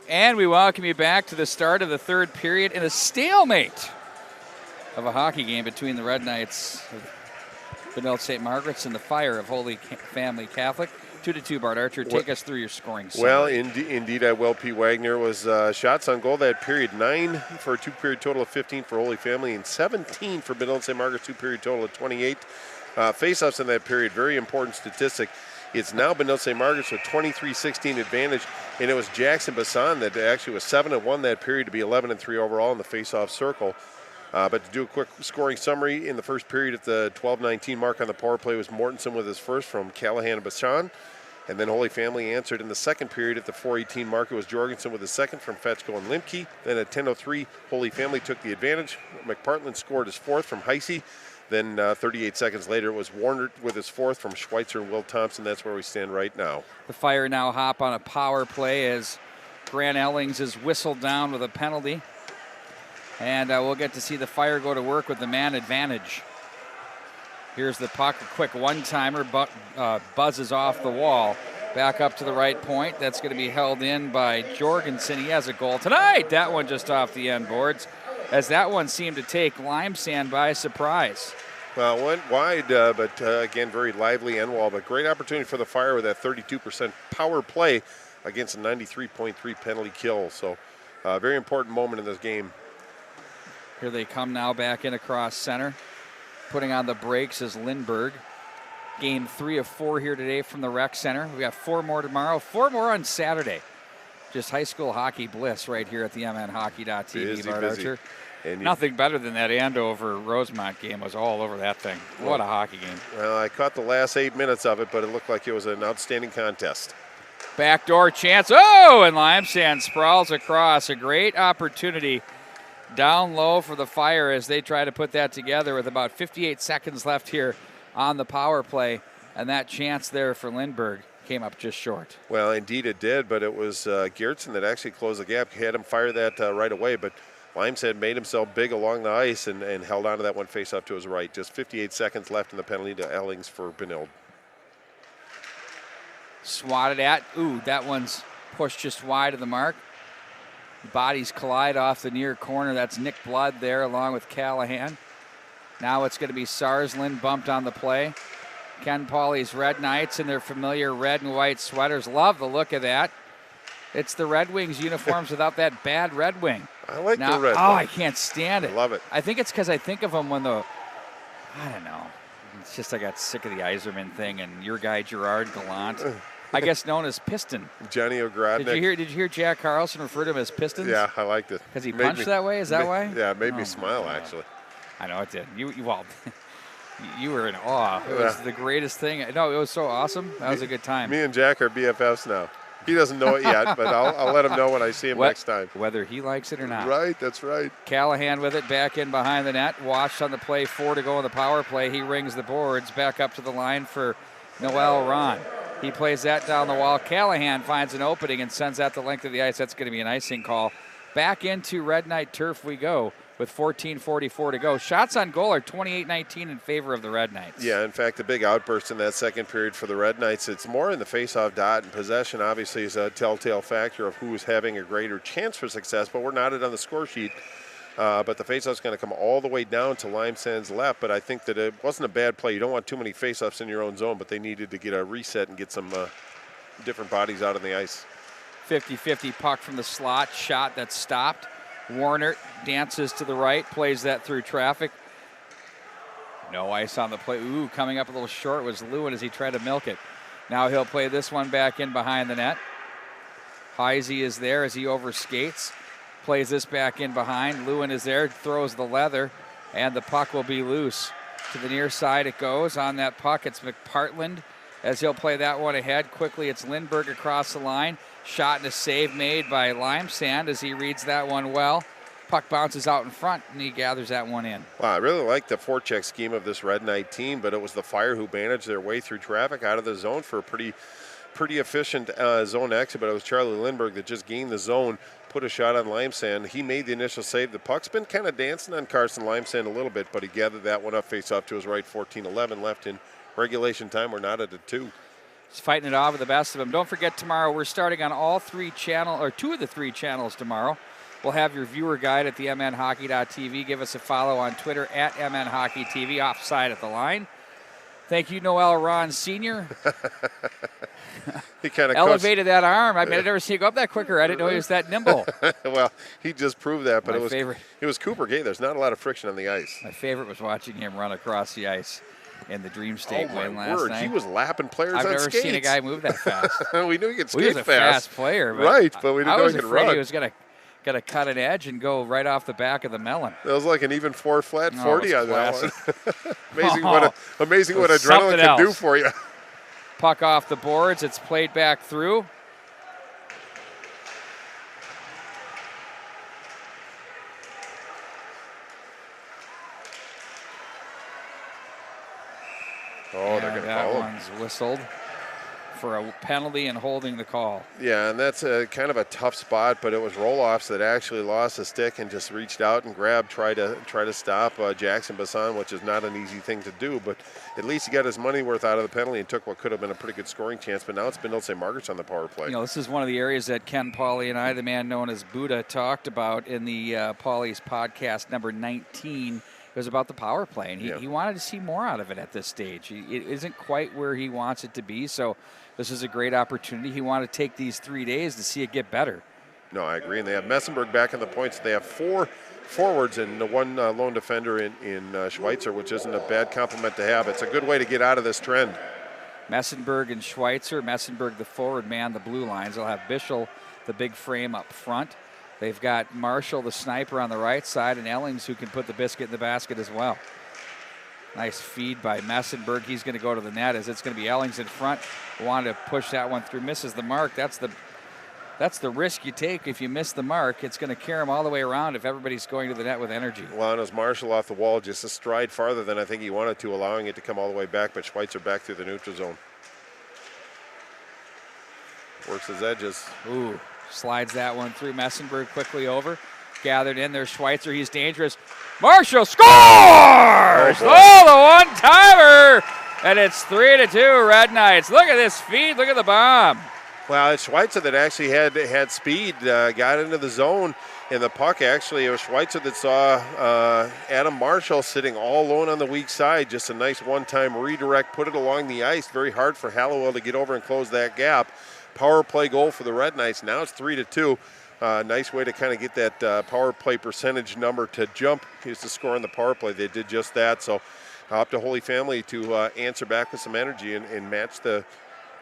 And we welcome you back to the start of the third period in a stalemate of a hockey game between the Red Knights of Benilde St. Margaret's and the Fire of Holy Family Catholic. 2-2, Bart Archer. Take us through your scoring summary. Well, indeed I will. P. Wagner was shots on goal that period, 9 for a two-period total of 15 for Holy Family and 17 for Benilde St. Margaret's two-period total of 28. Face-offs in that period, very important statistic. It's now Benilde St. Margaret's with 23-16 advantage, and it was Jackson Bassan that actually was 7-1 that period to be 11-3 overall in the face-off circle. But to do a quick scoring summary, in the first period at the 12:19 mark on the power play was Mortensen with his first from Callahan and Bassan. And then Holy Family answered in the second period at the 4:18 mark. It was Jorgensen with his second from Fetchko and Limke. Then at 10:03, Holy Family took the advantage. McPartland scored his fourth from Heisey. Then 38 seconds later, it was Warner with his fourth from Schweitzer and Will Thompson. That's where we stand right now. The Fire now hop on a power play as Grant Ellings is whistled down with a penalty. And we'll get to see the Fire go to work with the man advantage. Here's the puck, a quick one-timer, buzzes off the wall. Back up to the right point. That's going to be held in by Jorgensen. He has a goal tonight. That one just off the end boards, as that one seemed to take Limesand by surprise. Well, went wide, but again, very lively end wall. But great opportunity for the Fire with that 32% power play against a 93.3 penalty kill. So very important moment in this game. Here they come now back in across center. Putting on the brakes is Lindbergh. Game 3 of 4 here today from the rec center. We got 4 more tomorrow, 4 more on Saturday. Just high school hockey bliss right here at the MNHockey.tv, Bart Archer. And nothing better than that Andover-Rosemont game was all over that thing. What a hockey game. Well, I caught the last 8 minutes of it, but it looked like it was an outstanding contest. Backdoor chance. Oh, and Limesand sprawls across. A great opportunity down low for the Fire as they try to put that together with about 58 seconds left here on the power play. And that chance there for Lindbergh came up just short. Well, indeed it did, but it was Geertsen that actually closed the gap. He had him fire that right away, but Limesand made himself big along the ice and held on to that one face up to his right. Just 58 seconds left in the penalty to Ellings for Benilde. Swatted at. Ooh, that one's pushed just wide of the mark. Bodies collide off the near corner. That's Nick Blood there along with Callahan. Now it's going to be Sarsland bumped on the play. Ken Pauley's Red Knights in their familiar red and white sweaters. Love the look of that. It's the Red Wings uniforms without that bad Red Wing. I like now, the red. Oh, I can't stand it. I love it. I think it's because I think of them when I don't know. It's just I got sick of the Yzerman thing and your guy Gerard Gallant. I guess known as Piston. Johnny Ogrodnik. Did you hear Jack Carlson refer to him as Pistons? Yeah, I liked it. Because he punched that way? Is that why? Yeah, it made me smile, actually. I know it did. You were in awe. It was the greatest thing. No, it was so awesome. That was a good time. Me and Jack are BFFs now. He doesn't know it yet, but I'll let him know when I see him next time. Whether he likes it or not. Right, that's right. Callahan with it back in behind the net. Watched on the play, 4 to go on the power play. He rings the boards back up to the line for Noel Ron. He plays that down the wall. Callahan finds an opening and sends that the length of the ice. That's going to be an icing call. Back into Red Knight turf we go with 14:44 to go. Shots on goal are 28-19 in favor of the Red Knights. Yeah, in fact, a big outburst in that second period for the Red Knights. It's more in the face-off dot, and possession obviously is a telltale factor of who is having a greater chance for success, but we're not on the score sheet. But the face-off's going to come all the way down to Limesand's left, but I think that it wasn't a bad play. You don't want too many face-offs in your own zone, but they needed to get a reset and get some different bodies out on the ice. 50-50 puck from the slot, shot that's stopped. Warner dances to the right, plays that through traffic. No ice on the play. Ooh, coming up a little short was Lewin as he tried to milk it. Now he'll play this one back in behind the net. Heisey is there as he overskates. Plays this back in behind. Lewin is there, throws the leather, and the puck will be loose. To the near side it goes. On that puck, it's McPartland as he'll play that one ahead. Quickly, it's Lindbergh across the line. Shot and a save made by Limesand as he reads that one well. Puck bounces out in front, and he gathers that one in. Wow, I really like the forecheck scheme of this Red Knight team, but it was the Fire who managed their way through traffic out of the zone for a pretty efficient zone exit, but it was Charlie Lindbergh that just gained the zone, put a shot on Limesand. He made the initial save. The puck's been kind of dancing on Carson Limesand a little bit, but he gathered that one up face off to his right. 14-11 left in regulation time. We're not at a 2. He's fighting it off with the best of them. Don't forget, tomorrow we're starting on all 3 channels, or 2 of the 3 channels tomorrow. We'll have your viewer guide at the mnhockey.tv. Give us a follow on Twitter at mnhockeytv, offside at the line. Thank you, Noel Ron Sr. He kind of elevated that arm. I mean, I've never seen you go up that quicker. I didn't know he was that nimble. Well, he just proved that, but My it was Cooper Gay. There's not a lot of friction on the ice. My favorite was watching him run across the ice in the Dream State win last night. He was lapping players on skates. I've never seen a guy move that fast. We knew he could skate he was a fast player. But right, but we didn't know he could run. He was going to cut an edge and go right off the back of the melon. That was like an even 4 flat 40 on that one. Amazing what adrenaline can do for you. Puck off the boards. It's played back through. Oh, they're going to call him. That one's whistled for a penalty and holding the call. Yeah, and that's kind of a tough spot, but it was Roloffs that actually lost a stick and just reached out and grabbed, try to stop Jackson Bassan, which is not an easy thing to do, but at least he got his money worth out of the penalty and took what could have been a pretty good scoring chance, but now it's Benilde St. Margaret's on the power play. This is one of the areas that Ken Pauly and I, the man known as Buddha, talked about in the Pauly's podcast number 19. It was about the power play, and he wanted to see more out of it at this stage. It isn't quite where he wants it to be, so this is a great opportunity. He wanted to take these 3 days to see it get better. No, I agree, and they have Messenberg back in the points. They have 4 forwards and the 1 lone defender in Schweitzer, which isn't a bad compliment to have. It's a good way to get out of this trend. Messenberg and Schweitzer. Messenberg, the forward man, the blue lines. They'll have Bischel, the big frame up front. They've got Marshall, the sniper, on the right side, and Ellings, who can put the biscuit in the basket as well. Nice feed by Messenberg. He's going to go to the net as it's going to be Ellings in front. Wanted to push that one through, misses the mark. That's the risk you take if you miss the mark. It's going to carry him all the way around if everybody's going to the net with energy. Well, and as Marshall off the wall, just a stride farther than I think he wanted to, allowing it to come all the way back, but Schweitzer back through the neutral zone. Works his edges. Ooh. Slides that one through. Messenberg quickly over. Gathered in. There's Schweitzer. He's dangerous. Marshall scores! Oh, the one-timer! And it's 3-2 Red Knights. Look at this feed. Look at the bomb. Well, it's Schweitzer that actually had speed, got into the zone, and the puck actually, it was Schweitzer that saw Adam Marshall sitting all alone on the weak side. Just a nice one-time redirect, put it along the ice. Very hard for Hallowell to get over and close that gap. Power play goal for the Red Knights. Now it's 3-2. Nice way to kind of get that power play percentage number to jump is to score on the power play. They did just that. So up to Holy Family to answer back with some energy and match the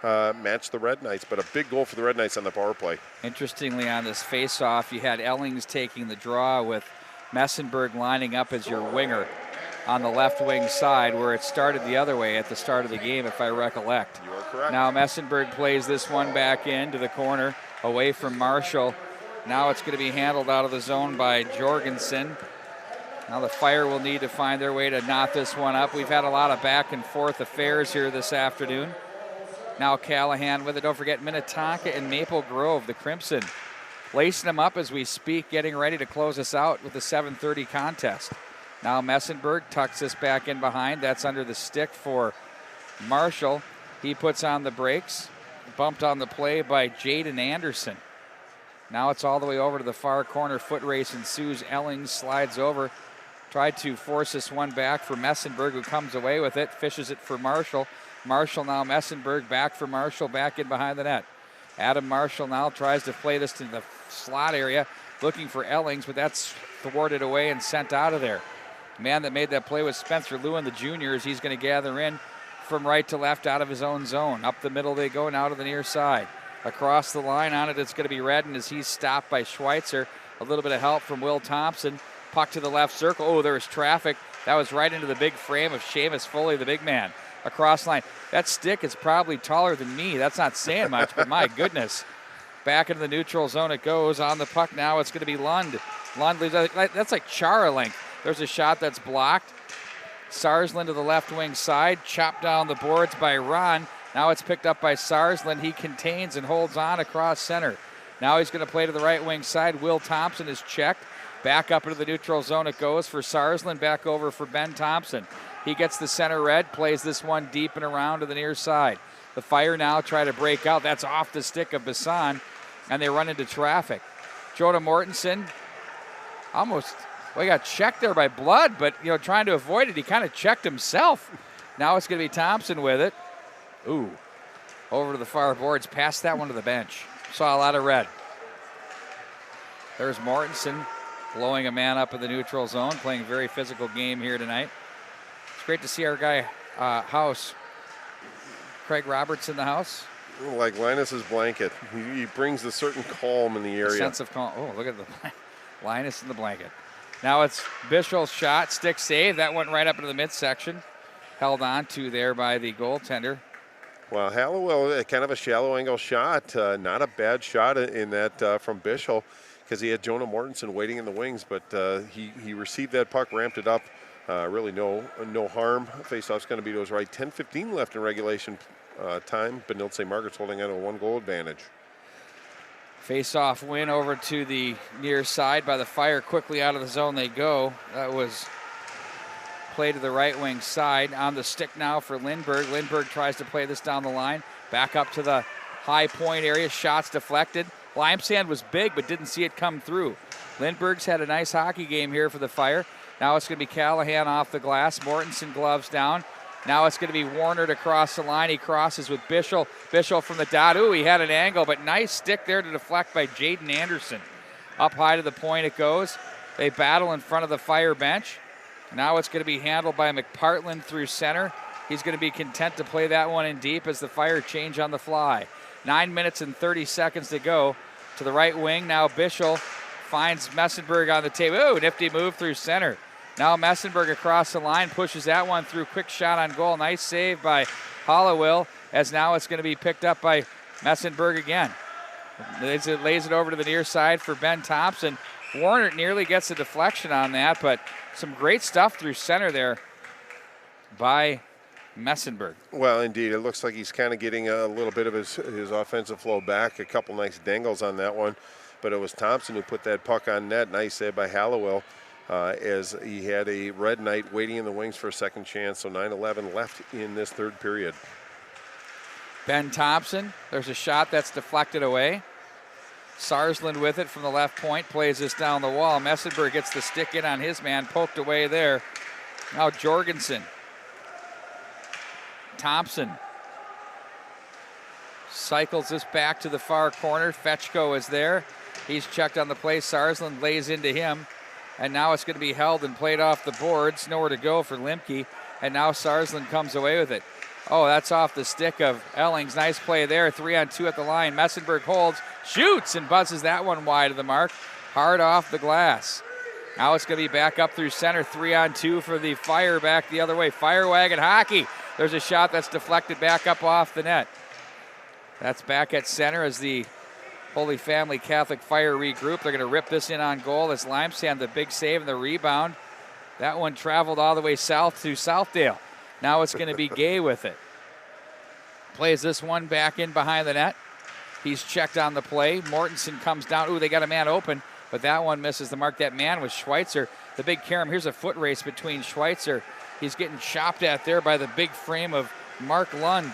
Red Knights. But a big goal for the Red Knights on the power play. Interestingly, on this face-off, you had Ellings taking the draw with Messenberg lining up as your winger on the left wing side, where it started the other way at the start of the game, if I recollect. You are correct. Now Messenberg plays this one back into the corner, away from Marshall. Now it's going to be handled out of the zone by Jorgensen. Now the Fire will need to find their way to knot this one up. We've had a lot of back and forth affairs here this afternoon. Now Callahan with it. Don't forget Minnetonka and Maple Grove, the Crimson, lacing them up as we speak, getting ready to close us out with the 7:30 contest. Now Messenberg tucks this back in behind. That's under the stick for Marshall. He puts on the brakes. Bumped on the play by Jaden Anderson. Now it's all the way over to the far corner. Foot race ensues. Ellings slides over. Tried to force this one back for Messenberg, who comes away with it. Fishes it for Marshall. Marshall now Messenberg back for Marshall, back in behind the net. Adam Marshall now tries to play this to the slot area, looking for Ellings, but that's thwarted away and sent out of there. Man that made that play was Spencer Lewin, the junior, as he's going to gather in from right to left out of his own zone. Up the middle they go, now to the near side. Across the line on it, it's going to be Redden as he's stopped by Schweitzer. A little bit of help from Will Thompson. Puck to the left circle. Oh, there's traffic. That was right into the big frame of Seamus Foley, the big man. Across line. That stick is probably taller than me. That's not saying much, but my goodness. Back into the neutral zone it goes. On the puck now, it's going to be Lund. Lund leaves. That's like Chara length. There's a shot that's blocked. Sarsland to the left wing side. Chopped down the boards by Ron. Now it's picked up by Sarsland. He contains and holds on across center. Now he's going to play to the right wing side. Will Thompson is checked. Back up into the neutral zone it goes for Sarsland. Back over for Ben Thompson. He gets the center red. Plays this one deep and around to the near side. The Fire now try to break out. That's off the stick of Bassan, and they run into traffic. Jonah Mortensen almost, well, he got checked there by Blood, but, trying to avoid it, he kind of checked himself. Now it's going to be Thompson with it. Ooh, over to the far boards, past that one to the bench. Saw a lot of red. There's Mortensen blowing a man up in the neutral zone, playing a very physical game here tonight. It's great to see our guy, House, Craig Roberts, in the house. Like Linus's blanket. He brings a certain calm in the area. A sense of calm. Oh, look at the Linus in the blanket. Now it's Bischel's shot, stick save. That went right up into the midsection. Held on to there by the goaltender. Well, Hallowell, kind of a shallow angle shot. Not a bad shot in that from Bischel, because he had Jonah Mortensen waiting in the wings, but he received that puck, ramped it up. Really no harm. Faceoff's going to be to his right. 10:15 left in regulation time. Benilde St. Margaret's holding on to a 1-goal advantage. Face-off win over to the near side by the Fire. Quickly out of the zone they go. That was play to the right wing side. On the stick now for Lindberg. Lindberg tries to play this down the line. Back up to the high point area. Shots deflected. Limesand was big but didn't see it come through. Lindberg's had a nice hockey game here for the Fire. Now it's going to be Callahan off the glass. Mortensen gloves down. Now it's going to be Warner to cross the line. He crosses with Bischel. Bischel from the dot. Ooh, he had an angle, but nice stick there to deflect by Jaden Anderson. Up high to the point it goes. They battle in front of the Fire bench. Now it's going to be handled by McPartland through center. He's going to be content to play that one in deep as the Fire change on the fly. 9 minutes and 30 seconds to go. To the right wing, now Bischel finds Messenberg on the table. Ooh, nifty move through center. Now Messenberg across the line, pushes that one through. Quick shot on goal. Nice save by Hollowell, as now it's going to be picked up by Messenberg again. Lays it over to the near side for Ben Thompson. Warner nearly gets a deflection on that, but some great stuff through center there by Messenberg. Well, indeed. It looks like he's kind of getting a little bit of his offensive flow back. A couple nice dangles on that one. But it was Thompson who put that puck on net. Nice save by Hallowell, as he had a Red Knight waiting in the wings for a second chance. So 9:11 left in this third period. Ben Thompson, there's a shot that's deflected away. Sarsland with it from the left point, plays this down the wall. Messenberg gets the stick in on his man, poked away there. Now Jorgensen. Thompson cycles this back to the far corner. Fetchko is there. He's checked on the play. Sarsland lays into him. And now it's going to be held and played off the boards. Nowhere to go for Limke. And now Sarsland comes away with it. Oh, that's off the stick of Ellings. Nice play there. 3-on-2 at the line. Messenberg holds, shoots, and buzzes that one wide of the mark. Hard off the glass. Now it's going to be back up through center. 3-on-2 for the Fire back the other way. Fire Wagon hockey. There's a shot that's deflected back up off the net. That's back at center as the Holy Family Catholic Fire regroup. They're going to rip this in on goal as Limesand, the big save and the rebound. That one traveled all the way south to Southdale. Now it's going to be Gay with it. Plays this one back in behind the net. He's checked on the play. Mortensen comes down. Ooh, they got a man open, but that one misses the mark. That man was Schweitzer. The big carom. Here's a foot race between Schweitzer. He's getting chopped at there by the big frame of Mark Lund.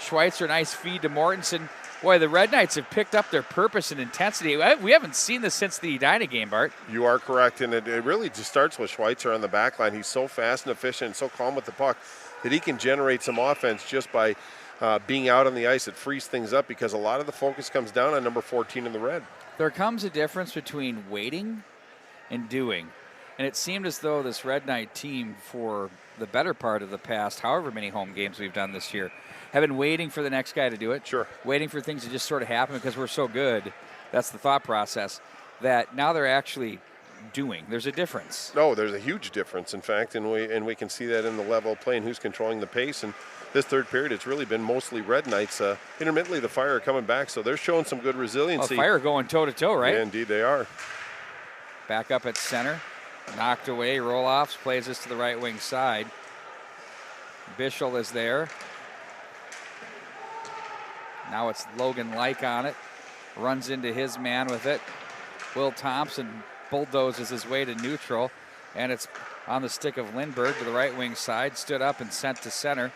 Schweitzer, nice feed to Mortensen. Boy, the Red Knights have picked up their purpose and intensity. We haven't seen this since the Edina game, Bart. You are correct, and it really just starts with Schweitzer on the back line. He's so fast and efficient and so calm with the puck that he can generate some offense just by being out on the ice. It frees things up because a lot of the focus comes down on number 14 in the red. There comes a difference between waiting and doing. And it seemed as though this Red Knight team, for the better part of the past, however many home games we've done this year, have been waiting for the next guy to do it. Sure. Waiting for things to just sort of happen because we're so good. That's the thought process. That now they're actually doing. There's a difference. No, there's a huge difference, in fact, and we can see that in the level of play and who's controlling the pace. And this third period, it's really been mostly Red Knights. Intermittently, the Fire are coming back, so they're showing some good resiliency. Well, Fire going toe-to-toe, right? Yeah, indeed they are. Back up at center. Knocked away, roll-offs, plays this to the right wing side. Bischel is there. Now it's Logan Like on it. Runs into his man with it. Will Thompson bulldozes his way to neutral. And it's on the stick of Lindberg to the right wing side. Stood up and sent to center.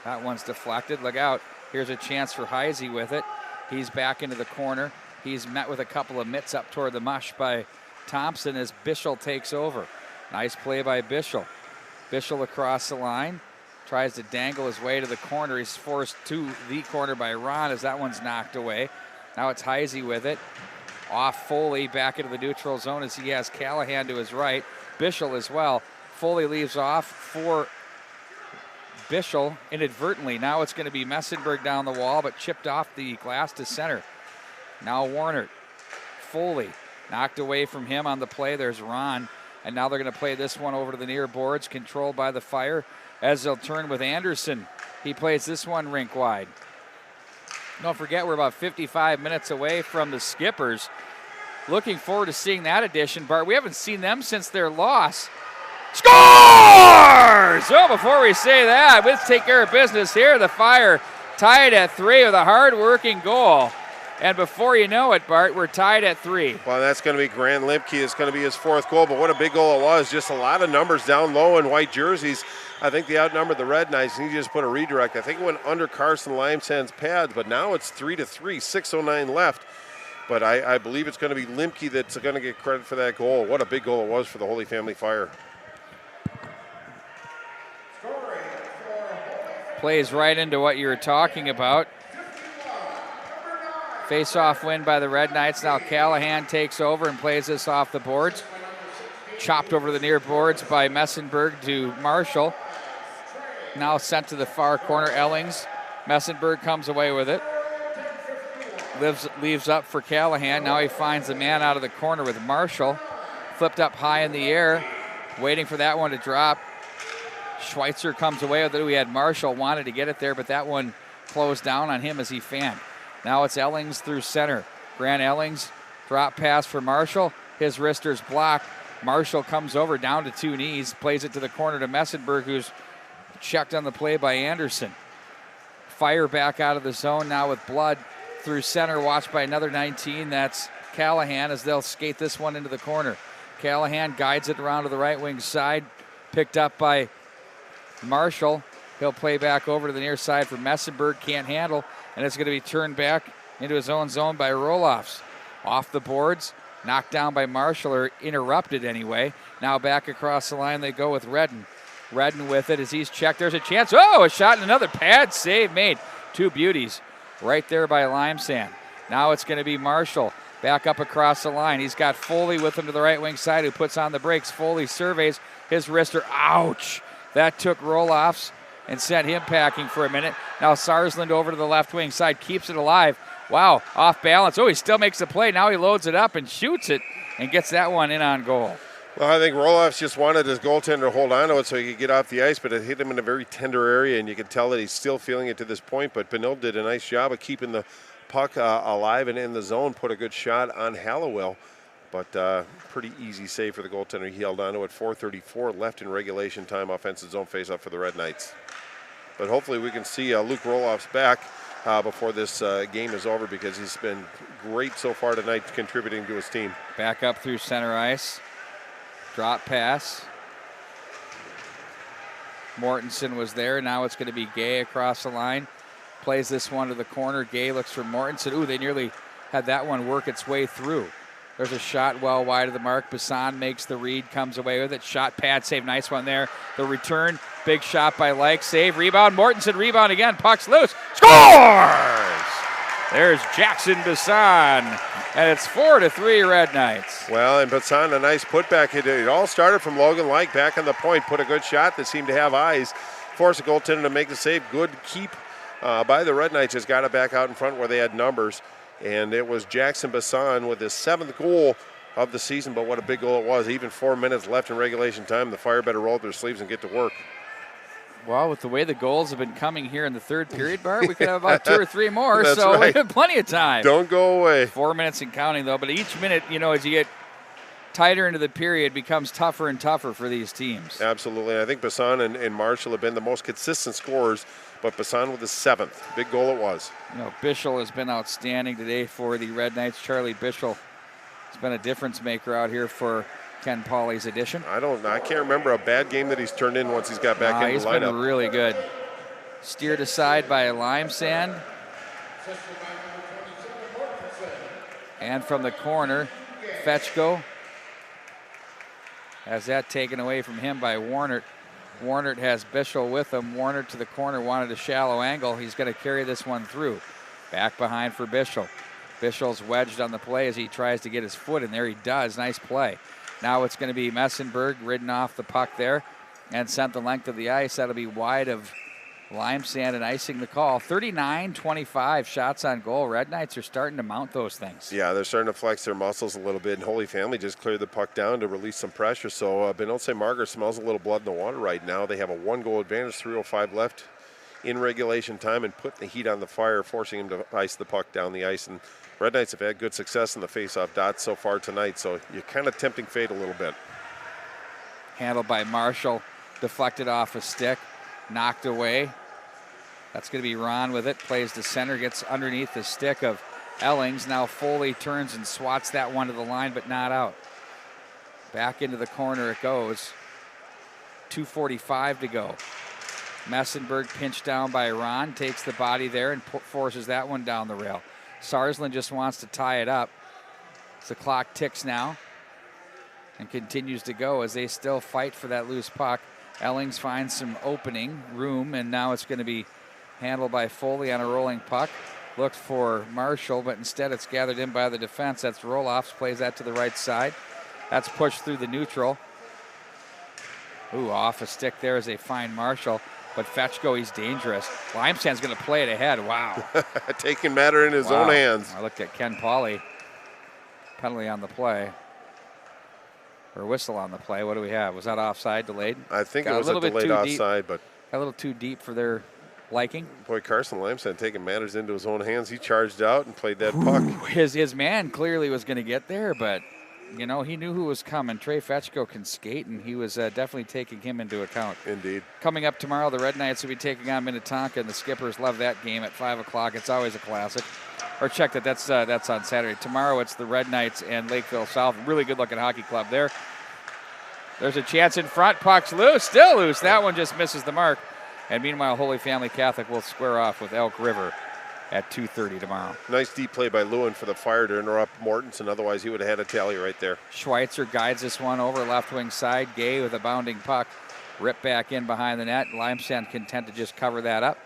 That one's deflected. Look out. Here's a chance for Heisey with it. He's back into the corner. He's met with a couple of mitts up toward the mush by Thompson as Bischel takes over. Nice play by Bischel. Bischel across the line. Tries to dangle his way to the corner. He's forced to the corner by Ron as that one's knocked away. Now it's Heisey with it. Off Foley back into the neutral zone as he has Callahan to his right. Bischel as well. Foley leaves off for Bischel inadvertently. Now it's going to be Messenberg down the wall, but chipped off the glass to center. Now Warner. Foley knocked away from him on the play. There's Ron. And now they're going to play this one over to the near boards, controlled by the Fire, as they'll turn with Anderson. He plays this one rink wide. Don't forget, we're about 55 minutes away from the Skippers. Looking forward to seeing that edition, Bart. We haven't seen them since their loss. Scores! So before we say that, let's take care of business here. The Fire tied at 3 with a hard-working goal. And before you know it, Bart, we're tied at 3. Well, that's going to be Grant Limke. It's going to be his 4th goal, but what a big goal it was. Just a lot of numbers down low in white jerseys. I think they outnumbered the Red Knights, and he just put a redirect. I think it went under Carson Limesand's pads, but now it's 3-3, 6:09 left. But I believe it's going to be Limke that's going to get credit for that goal. What a big goal it was for the Holy Family Fire. Plays right into what you were talking about. Face-off win by the Red Knights. Now Callahan takes over and plays this off the boards. Chopped over the near boards by Messenberg to Marshall. Now sent to the far corner, Ellings. Messenberg comes away with it. Leaves up for Callahan. Now he finds the man out of the corner with Marshall. Flipped up high in the air, waiting for that one to drop. Schweitzer comes away with it. We had Marshall wanted to get it there, but that one closed down on him as he fanned. Now it's Ellings through center. Grant Ellings, drop pass for Marshall. His wrister's blocked. Marshall comes over down to 2 knees, plays it to the corner to Messenberg, who's checked on the play by Anderson. Fire back out of the zone now with Blood through center, watched by another 19. That's Callahan as they'll skate this one into the corner. Callahan guides it around to the right wing side, picked up by Marshall. He'll play back over to the near side for Messenberg, can't handle, and it's going to be turned back into his own zone by Roloffs. Off the boards, knocked down by Marshall, or interrupted anyway. Now back across the line they go with Redden. Redden with it as he's checked. There's a chance. Oh, a shot and another pad save made. 2 beauties right there by Limesand. Now it's going to be Marshall back up across the line. He's got Foley with him to the right wing side who puts on the brakes. Foley surveys his wrister. Ouch! That took Roloffs and sent him packing for a minute. Now Sarsland over to the left wing side, keeps it alive. Wow, off balance. Oh, he still makes the play. Now he loads it up and shoots it and gets that one in on goal. Well, I think Roloffs just wanted his goaltender to hold on to it so he could get off the ice, but it hit him in a very tender area, and you can tell that he's still feeling it to this point. But Benilde did a nice job of keeping the puck alive and in the zone, put a good shot on Hallowell. But pretty easy save for the goaltender. He held on to it. 4:34 left in regulation time. Offensive zone face-off for the Red Knights. But hopefully we can see Luke Roloffs back before this game is over, because he's been great so far tonight contributing to his team. Back up through center ice. Drop pass. Mortensen was there. Now it's going to be Gay across the line. Plays this one to the corner. Gay looks for Mortensen. Ooh, they nearly had that one work its way through. There's a shot well wide of the mark. Bassan makes the read, comes away with it. Shot, pad, save, nice one there. The return, big shot by Like, save, rebound. Mortensen, rebound again, puck's loose. Scores! There's Jackson Bassan, and it's 4-3 Red Knights. Well, and Bassan, a nice putback. It all started from Logan Like back on the point, put a good shot that seemed to have eyes. Forced the goaltender to make the save. Good keep by the Red Knights. Just got it back out in front where they had numbers. And it was Jackson Bassan with his 7th goal of the season, but what a big goal it was. Even 4 minutes left in regulation time. The Fire better roll up their sleeves and get to work. Well, with the way the goals have been coming here in the third period, Bart, we could have about 2 or 3 more, That's so right. we have plenty of time. Don't go away. 4 minutes and counting, though, but each minute, as you get tighter into the period, becomes tougher and tougher for these teams. Absolutely. I think Bassan and Marshall have been the most consistent scorers, but Bassan with his 7th. Big goal it was. Bischel has been outstanding today for the Red Knights. Charlie Bischel has been a difference maker out here for Ken Pauley's edition. I can't remember a bad game that he's turned in once he's got back in the lineup. He's been really good. Steered aside by Lime Sand. And from the corner, Fetchko has that taken away from him by Warnert. Warnert has Bischel with him. Warnert to the corner, wanted a shallow angle. He's going to carry this one through. Back behind for Bischel. Bischel's wedged on the play as he tries to get his foot in there. He does. Nice play. Now it's going to be Messenberg ridden off the puck there and sent the length of the ice. That'll be wide of Lime Sand and icing the call. 39-25 shots on goal. Red Knights are starting to mount those things. Yeah, they're starting to flex their muscles a little bit, and Holy Family just cleared the puck down to release some pressure. So Benilde St. Margaret smells a little blood in the water right now. They have a 1-goal advantage, 3:05 left in regulation time, and putting the heat on the fire, forcing him to ice the puck down the ice. And Red Knights have had good success in the face-off dots so far tonight, so you're kind of tempting fate a little bit. Handled by Marshall, deflected off a stick, knocked away. That's going to be Ron with it. Plays to center, gets underneath the stick of Ellings. Now Foley turns and swats that one to the line, but not out. Back into the corner it goes. 2:45 to go. Messenberg pinched down by Ron, takes the body there and forces that one down the rail. Sarsland just wants to tie it up. The clock ticks now and continues to go as they still fight for that loose puck. Ellings finds some opening room, and now it's going to be handled by Foley on a rolling puck. Looked for Marshall, but instead it's gathered in by the defense. That's Roloffs, plays that to the right side. That's pushed through the neutral. Ooh, off a stick there as they find Marshall. But Fetchko, he's dangerous. Limesand's going to play it ahead. Wow. Taking matter in his own hands. I looked at Ken Pauley. Penalty on the play. Or whistle on the play. What do we have? Was that offside, delayed? I think it was a delayed offside, but a little too deep for their liking. Boy, Carson Limesand taking matters into his own hands. He charged out and played that puck. His man clearly was going to get there, but you know, he knew who was coming. Trey Fetchko can skate, and he was definitely taking him into account. Indeed. Coming up tomorrow, the Red Knights will be taking on Minnetonka, and the Skippers love that game at 5 o'clock. It's always a classic. Or check that, that's on Saturday. Tomorrow it's the Red Knights and Lakeville South. Really good-looking hockey club there. There's a chance in front. Puck's loose, still loose. That one just misses the mark. And meanwhile, Holy Family Catholic will square off with Elk River at 2:30 tomorrow. Nice deep play by Lewin for the Fire to interrupt Mortensen. Otherwise, he would have had a tally right there. Schweitzer guides this one over left wing side. Gay with a bounding puck. Ripped back in behind the net. Limesand content to just cover that up.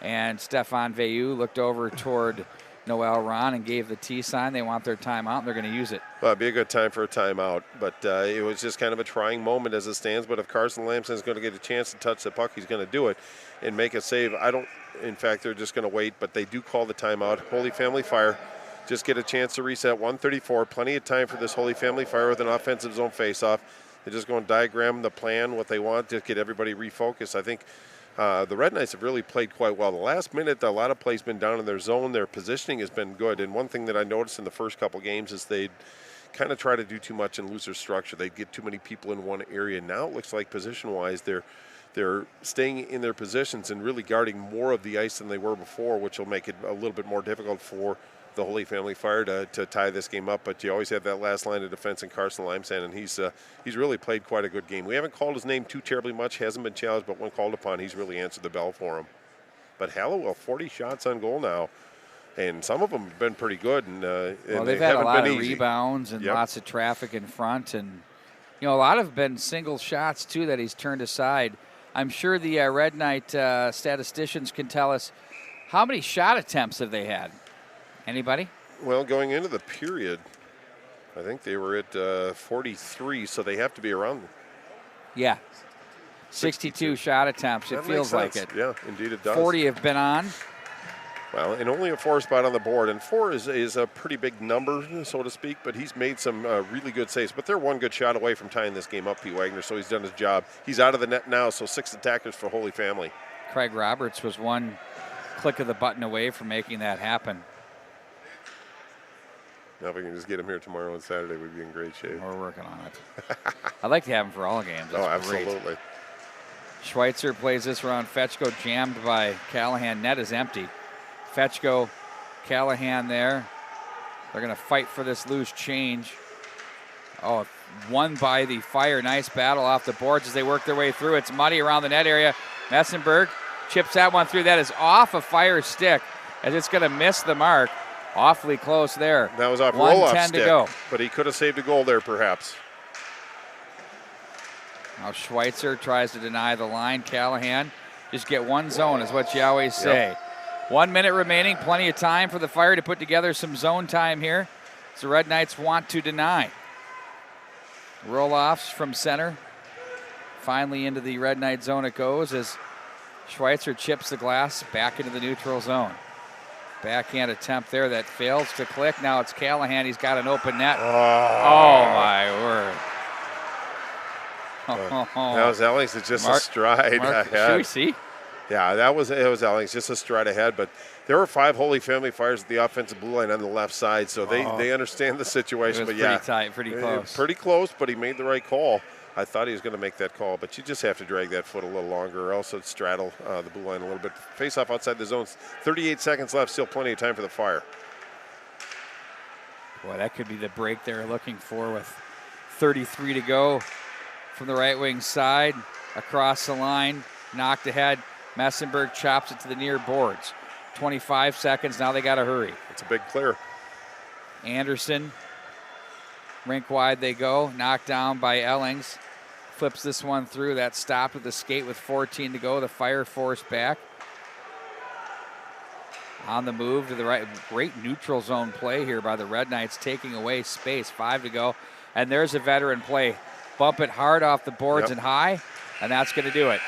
And Stefan Veilleux looked over toward Noel Ron and gave the T sign. They want their timeout, and they're going to use it. Well, it'd be a good time for a timeout, but it was just kind of a trying moment as it stands. But if Carson Lamson is going to get a chance to touch the puck, he's going to do it and make a save. In fact, they're just going to wait, but they do call the timeout. Holy Family Fire just get a chance to reset. 1:34, plenty of time for this Holy Family Fire with an offensive zone faceoff. They're just going to diagram the plan, what they want to get everybody refocused. I think the Red Knights have really played quite well. The last minute, a lot of plays been down in their zone. Their positioning has been good. And one thing that I noticed in the first couple games is they'd kind of try to do too much and lose their structure. They'd get too many people in one area. Now it looks like position-wise they're staying in their positions and really guarding more of the ice than they were before, which will make it a little bit more difficult for the Holy Family Fire to tie this game up. But you always have that last line of defense in Carson Limesand, and he's really played quite a good game. We haven't called his name too terribly much, hasn't been challenged, but when called upon, he's really answered the bell for him. But Hallowell, 40 shots on goal now, and some of them have been pretty good. And they've had a lot of rebounds and lots of traffic in front, and a lot have been single shots too that he's turned aside. I'm sure the Red Knight statisticians can tell us how many shot attempts have they had. Anybody? Well, going into the period, I think they were at 43, so they have to be around. Yeah. 62 shot attempts. It feels like it. Yeah, indeed it does. 40 have been on. Well, and only a 4 spot on the board, and 4 is a pretty big number, so to speak, but he's made some really good saves. But they're one good shot away from tying this game up, P. Wagner, so he's done his job. He's out of the net now, so 6 attackers for Holy Family. Craig Roberts was one click of the button away from making that happen. Now if we can just get him here tomorrow and Saturday, we'd be in great shape. We're working on it. I'd like to have him for all games. That's absolutely. Great. Schweitzer plays this around. Fetchko jammed by Callahan. Net is empty. Fetchko, Callahan there. They're going to fight for this loose change. Oh, won by the Fire. Nice battle off the boards as they work their way through. It's muddy around the net area. Messenberg chips that one through. That is off a Fire stick, as it's going to miss the mark. Awfully close there. That was off roll-off 1:10 stick, to go. but he could have saved a goal there, perhaps. Now Schweitzer tries to deny the line. Callahan, just get one zone is what you always say. Yep. 1 minute remaining, plenty of time for the Fire to put together some zone time here. So Red Knights want to deny. Roll-offs from center. Finally into the Red Knight zone it goes as Schweitzer chips the glass back into the neutral zone. Backhand attempt there that fails to click. Now it's Callahan. He's got an open net. Oh my word. That was Ellings. It's just a stride ahead. Should we see? Yeah, it was Ellings, just a stride ahead. But there were 5 Holy Family Fires at the offensive blue line on the left side, so they understand the situation. It was but pretty tight, pretty close. Pretty close, but he made the right call. I thought he was going to make that call, but you just have to drag that foot a little longer, or else it'd straddle the blue line a little bit. Face off outside the zone. 38 seconds left, still plenty of time for the Fire. Boy, that could be the break they're looking for with 33 to go from the right wing side. Across the line, knocked ahead. Messenberg chops it to the near boards. 25 seconds, now they got to hurry. It's a big clear. Anderson, rink wide they go, knocked down by Ellings. Flips this one through, that stopped with the skate with 14 to go. The Fire forced back. On the move to the right, great neutral zone play here by the Red Knights, taking away space, 5 to go. And there's a veteran play. Bump it hard off the boards and high, and that's going to do it.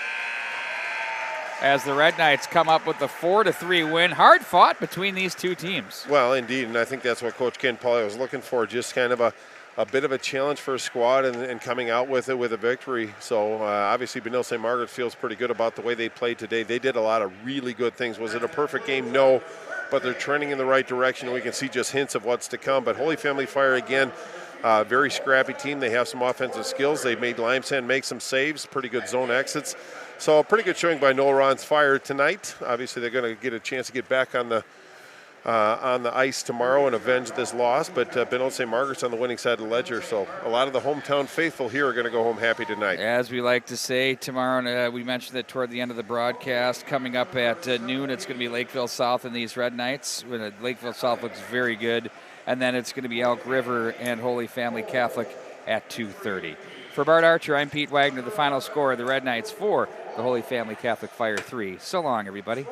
As the Red Knights come up with the 4-3 win. Hard fought between these two teams. Well, indeed, and I think that's what Coach Ken Pauly was looking for, just kind of a bit of a challenge for a squad and coming out with it with a victory. So obviously Benilde St. Margaret feels pretty good about the way they played today. They did a lot of really good things. Was it a perfect game? No, but they're trending in the right direction. We can see just hints of what's to come. But Holy Family Fire, again, very scrappy team. They have some offensive skills. They made Limesand make some saves, pretty good zone exits. So a pretty good showing by Noel Ron's Fire tonight. Obviously, they're going to get a chance to get back on the ice tomorrow and avenge this loss. But Benilde St. Margaret's on the winning side of the ledger. So a lot of the hometown faithful here are going to go home happy tonight. As we like to say, tomorrow, we mentioned it toward the end of the broadcast, coming up at noon, it's going to be Lakeville South and these Red Knights. Lakeville South looks very good. And then it's going to be Elk River and Holy Family Catholic at 2:30. For Bart Archer, I'm Pete Wagner. The final score, the Red Knights 4, the Holy Family Catholic Fire 3. So long, everybody.